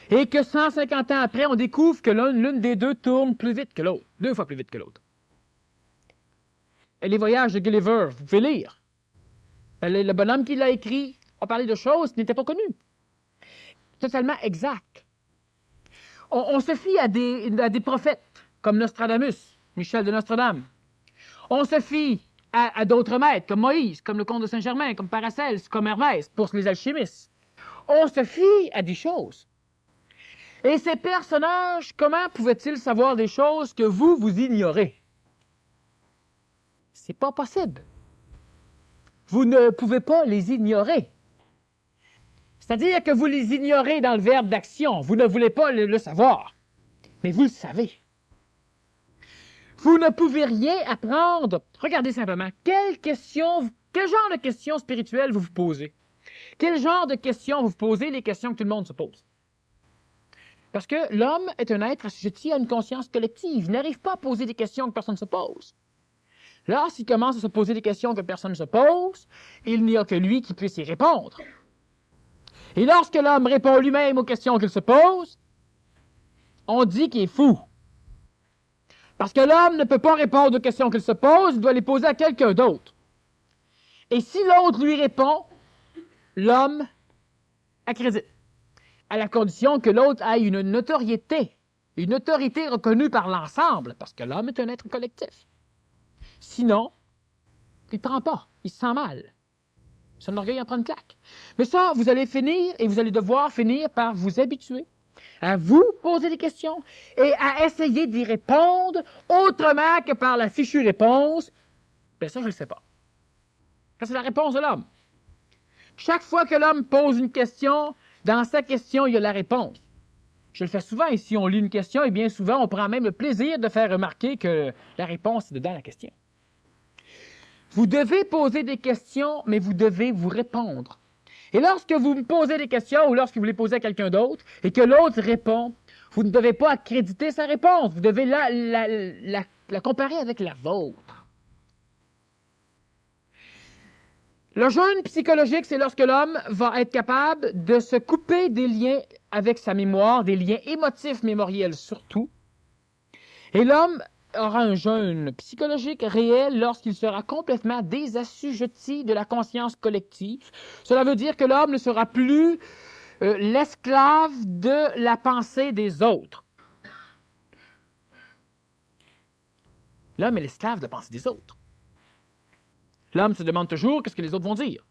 et que 150 ans après, on découvre que l'une des deux tourne plus vite que l'autre, 2 fois plus vite que l'autre. Et les voyages de Gulliver, vous pouvez lire. Le bonhomme qui l'a écrit a parlé de choses qui n'étaient pas connues. Totalement exact. On se fie à des prophètes, comme Nostradamus, Michel de Nostradame. On se fie à d'autres maîtres, comme Moïse, comme le comte de Saint-Germain, comme Paracelse, comme Hermès, pour les alchimistes. On se fie à des choses. Et ces personnages, comment pouvaient-ils savoir des choses que vous ignorez? C'est pas possible. Vous ne pouvez pas les ignorer. C'est-à-dire que vous les ignorez dans le verbe d'action. Vous ne voulez pas le savoir. Mais vous le savez. Vous ne pouvez rien apprendre. Regardez simplement. Quelle genre de questions spirituelles vous vous posez? Quel genre de questions vous posez? Les questions que tout le monde se pose. Parce que l'homme est un être assujetti à une conscience collective. Il n'arrive pas à poser des questions que personne ne se pose. Lorsqu'il commence à se poser des questions que personne ne se pose, il n'y a que lui qui puisse y répondre. Et lorsque l'homme répond lui-même aux questions qu'il se pose, on dit qu'il est fou. Parce que l'homme ne peut pas répondre aux questions qu'il se pose, il doit les poser à quelqu'un d'autre. Et si l'autre lui répond, l'homme accrédite, à la condition que l'autre ait une autorité reconnue par l'ensemble, parce que l'homme est un être collectif. Sinon, il ne prend pas, il se sent mal. Son orgueil en prend une claque. Mais ça, vous allez finir et vous allez devoir finir par vous habituer à vous poser des questions et à essayer d'y répondre autrement que par la fichue réponse. Bien ça, je ne le sais pas. Ça, c'est la réponse de l'homme. Chaque fois que l'homme pose une question, dans sa question, il y a la réponse. Je le fais souvent ici, on lit une question et bien souvent, on prend même le plaisir de faire remarquer que la réponse est dedans la question. Vous devez poser des questions, mais vous devez vous répondre. Et lorsque vous me posez des questions ou lorsque vous les posez à quelqu'un d'autre et que l'autre répond, vous ne devez pas accréditer sa réponse. Vous devez la comparer avec la vôtre. Le jeûne psychologique, c'est lorsque l'homme va être capable de se couper des liens avec sa mémoire, des liens émotifs mémoriels surtout. Et l'homme aura un jeûne psychologique réel lorsqu'il sera complètement désassujetti de la conscience collective. Cela veut dire que l'homme ne sera plus l'esclave de la pensée des autres. L'homme est l'esclave de la pensée des autres. L'homme se demande toujours qu'est-ce que les autres vont dire.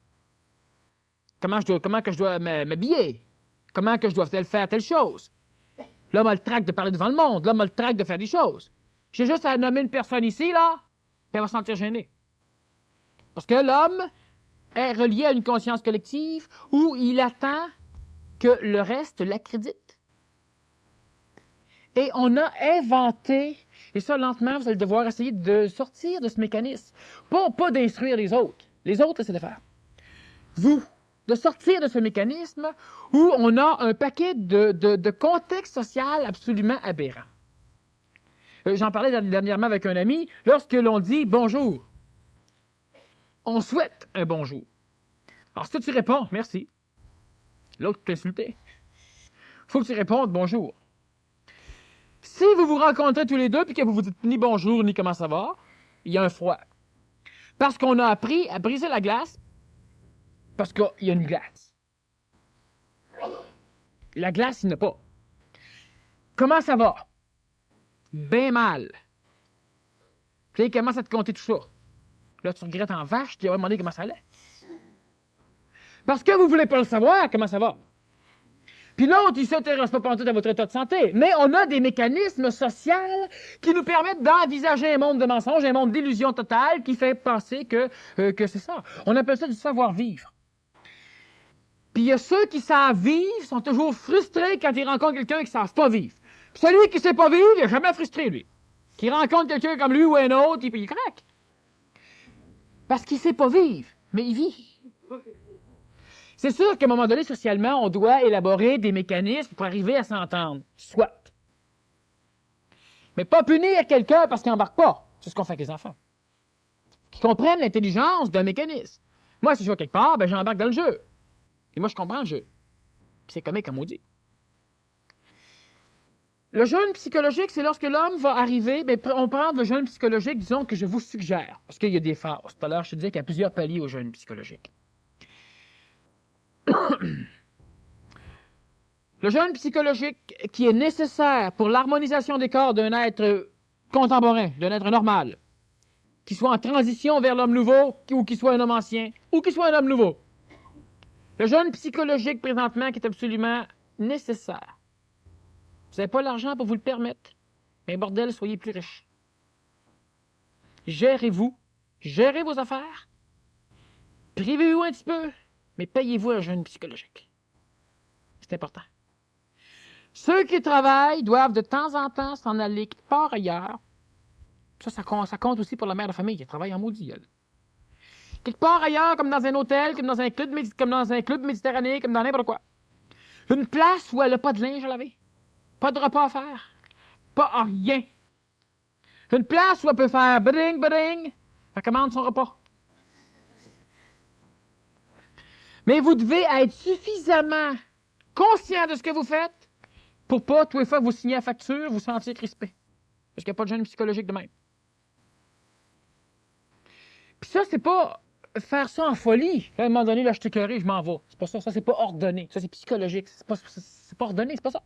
Comment que je dois m'habiller? Comment que je dois faire telle chose? L'homme a le trac de parler devant le monde. L'homme a le trac de faire des choses. J'ai juste à nommer une personne ici, là, puis elle va se sentir gênée. Parce que l'homme est relié à une conscience collective où il attend que le reste l'accrédite. Et on a inventé, et ça lentement, vous allez devoir essayer de sortir de ce mécanisme. Pas d'instruire les autres. Les autres, essaient de faire. Vous, de sortir de ce mécanisme où on a un paquet de contexte social absolument aberrant. J'en parlais dernièrement avec un ami. Lorsque l'on dit « bonjour », on souhaite un bonjour. Alors, si tu réponds « merci », l'autre peut t'insulter. Il faut que tu répondes « bonjour ». Si vous vous rencontrez tous les deux et que vous vous dites ni bonjour ni comment ça va, il y a un froid. Parce qu'on a appris à briser la glace parce qu'il y a une glace. La glace, il n'y en a pas. Comment ça va? Ben mal. Puis il commence à te compter tout ça. Là, tu regrettes en vache, tu lui as demandé comment ça allait. Parce que vous ne voulez pas le savoir, comment ça va. Puis l'autre, il ne s'intéresse pas tout à votre état de santé. Mais on a des mécanismes sociaux qui nous permettent d'envisager un monde de mensonges, un monde d'illusion totale qui fait penser que c'est ça. On appelle ça du savoir-vivre. Puis il y a ceux qui savent vivre, sont toujours frustrés quand ils rencontrent quelqu'un qui ne savent pas vivre. Puis celui qui ne sait pas vivre, il n'est jamais frustré, lui. Qui rencontre quelqu'un comme lui ou un autre, il craque. Parce qu'il ne sait pas vivre, mais il vit. C'est sûr qu'à un moment donné, socialement, on doit élaborer des mécanismes pour arriver à s'entendre. Soit. Mais pas punir quelqu'un parce qu'il n'embarque pas. C'est ce qu'on fait avec les enfants. Qui comprennent l'intelligence d'un mécanisme. Moi, si je vais quelque part, ben j'embarque dans le jeu. Et moi, je comprends le jeu. Puis c'est comique, comme on dit. Le jeûne psychologique, c'est lorsque l'homme va arriver, mais on prend le jeûne psychologique, disons que je vous suggère, parce qu'il y a des phases. Tout à l'heure, je te disais qu'il y a plusieurs paliers au jeûne psychologique. Le jeûne psychologique qui est nécessaire pour l'harmonisation des corps d'un être contemporain, d'un être normal, qui soit en transition vers l'homme nouveau, ou qui soit un homme ancien, ou qui soit un homme nouveau. Le jeûne psychologique, présentement, qui est absolument nécessaire. Vous n'avez pas l'argent pour vous le permettre. Mais bordel, soyez plus riches. Gérez-vous. Gérez vos affaires. Privez-vous un petit peu. Mais payez-vous un jeûne psychologique. C'est important. Ceux qui travaillent doivent de temps en temps s'en aller quelque part ailleurs. Ça compte aussi pour la mère de famille qui travaille en maudit, elle. Quelque part ailleurs, comme dans un hôtel, comme dans un club méditerranéen, comme dans n'importe quoi. Une place où elle n'a pas de linge à laver. Pas de repas à faire. Pas rien. Une place où elle peut faire bring, bring. Elle commande son repas. Mais vous devez être suffisamment conscient de ce que vous faites pour pas, tous les fois, vous signer la facture, vous sentir crispé. Parce qu'il n'y a pas de jeûne psychologique de même. Puis ça, c'est pas faire ça en folie. À un moment donné, là, je suis écœuré, je m'en vais. C'est pas ça. Ça, c'est pas ordonné. Ça, c'est psychologique. C'est pas ordonné, c'est pas ça.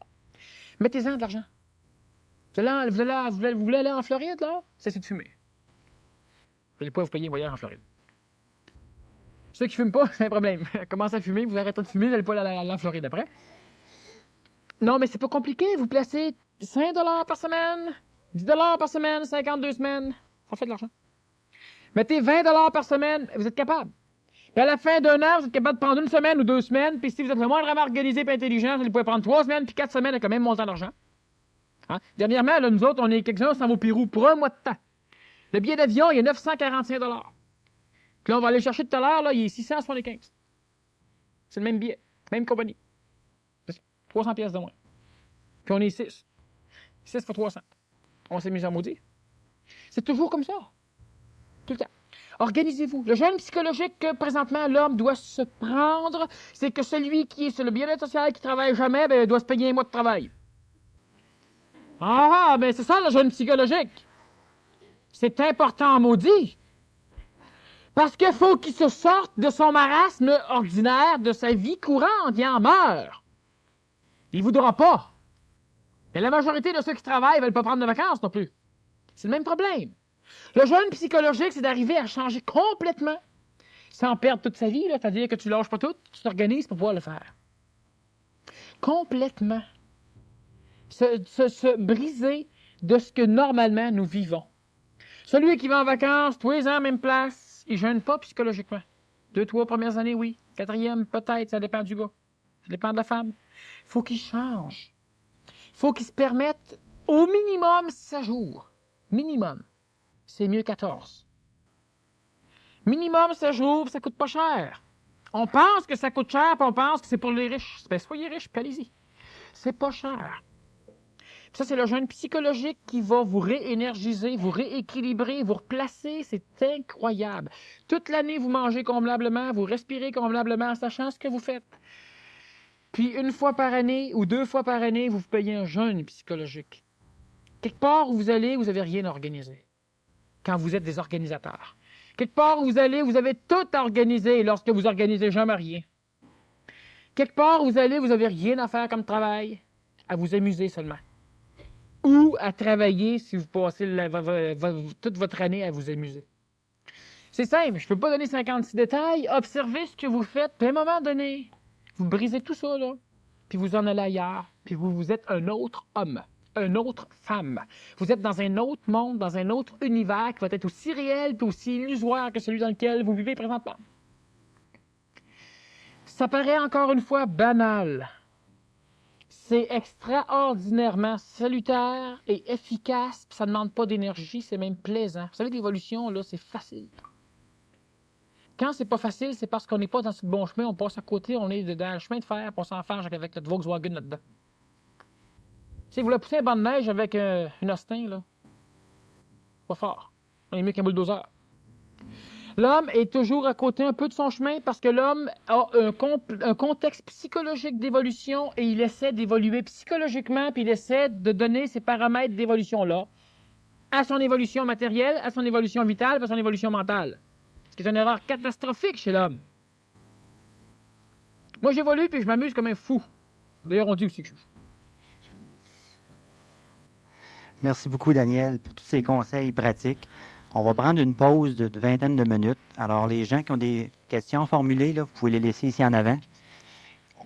Mettez-en de l'argent. Vous voulez aller en Floride, là? Cessez de fumer. Vous n'allez pas vous payer un voyage en Floride. Ceux qui ne fument pas, c'est un problème. Commencez à fumer, vous arrêtez de fumer, vous n'allez pas aller en Floride après. Non, mais c'est pas compliqué. Vous placez 5 $ par semaine, 10 $ par semaine, 52 semaines. Ça fait de l'argent. Mettez 20 $ par semaine, vous êtes capable. Puis à la fin d'un an, vous êtes capable de prendre 1 semaine ou 2 semaines. Puis si vous êtes le moindrement organisé et intelligent, vous pouvez prendre 3 semaines puis 4 semaines avec le même montant d'argent. Hein? Dernièrement, là, nous autres, on est quelques-uns, on s'en va au Pérou pour un mois de temps. Le billet d'avion, il est 945 $. Puis là, on va aller le chercher tout à l'heure, là, il est 675. C'est le même billet, même compagnie. 300 pièces de moins. Puis on est 6. 6 fois 300. On s'est mis à maudire. C'est toujours comme ça. Tout le temps. Organisez-vous. Le jeûne psychologique que présentement l'homme doit se prendre, c'est que celui qui est sur le bien-être social, qui ne travaille jamais, ben, doit se payer un mois de travail. Ah, ben c'est ça le jeûne psychologique. C'est important, maudit. Parce qu'il faut qu'il se sorte de son marasme ordinaire, de sa vie courante. Il en meurt. Il ne voudra pas. Mais la majorité de ceux qui travaillent ne veulent pas prendre de vacances non plus. C'est le même problème. Le jeûne psychologique, c'est d'arriver à changer complètement, sans perdre toute sa vie, c'est-à-dire que tu lâches pas tout, tu t'organises pour pouvoir le faire. Complètement. Se briser de ce que normalement nous vivons. Celui qui va en vacances, tous les ans, même place, il ne jeûne pas psychologiquement. 2, 3 premières années, oui. 4e, peut-être, ça dépend du gars. Ça dépend de la femme. Il faut qu'il change. Il faut qu'il se permette au minimum 7 jours. Minimum. C'est mieux 14. Minimum 7 jours, ça coûte pas cher. On pense que ça coûte cher, puis on pense que c'est pour les riches. Ben, soyez riches, puis allez-y. C'est pas cher. Puis ça, c'est le jeûne psychologique qui va vous réénergiser, vous rééquilibrer, vous replacer. C'est incroyable. Toute l'année, vous mangez convenablement, vous respirez convenablement en sachant ce que vous faites. Puis 1 fois par année ou 2 fois par année, vous payez un jeûne psychologique. Quelque part où vous allez, vous n'avez rien à organiser. Quand vous êtes des organisateurs. Quelque part où vous allez, vous avez tout à organiser lorsque vous organisez jamais rien. Quelque part où vous allez, vous n'avez rien à faire comme travail, à vous amuser seulement. Ou à travailler si vous passez toute votre année à vous amuser. C'est simple, je ne peux pas donner 56 détails. Observez ce que vous faites, puis à un moment donné, vous brisez tout ça, là, puis vous en allez ailleurs, puis vous êtes un autre homme, une autre femme. Vous êtes dans un autre monde, dans un autre univers qui va être aussi réel puis aussi illusoire que celui dans lequel vous vivez présentement. Ça paraît encore une fois banal. C'est extraordinairement salutaire et efficace, puis ça ne demande pas d'énergie, c'est même plaisant. Vous savez, l'évolution, là, c'est facile. Quand c'est pas facile, c'est parce qu'on n'est pas dans ce bon chemin, on passe à côté, on est dans le chemin de fer, puis on s'enfarge avec notre Volkswagen là-dedans. Si vous voulez pousser un banc de neige avec une Austin, là, pas fort. On est mieux qu'un bulldozer. L'homme est toujours à côté un peu de son chemin parce que l'homme a un contexte psychologique d'évolution et il essaie d'évoluer psychologiquement, puis il essaie de donner ces paramètres d'évolution-là à son évolution matérielle, à son évolution vitale, à son évolution mentale. Ce qui est une erreur catastrophique chez l'homme. Moi, j'évolue puis je m'amuse comme un fou. D'ailleurs, on dit aussi que je suis fou. Merci beaucoup, Daniel, pour tous ces conseils pratiques. On va prendre une pause de vingtaine de minutes. Alors, les gens qui ont des questions formulées, là, vous pouvez les laisser ici en avant.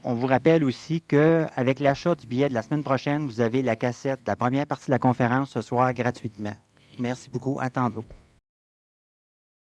On vous rappelle aussi qu'avec l'achat du billet de la semaine prochaine, vous avez la cassette de la première partie de la conférence ce soir gratuitement. Merci beaucoup. À tantôt.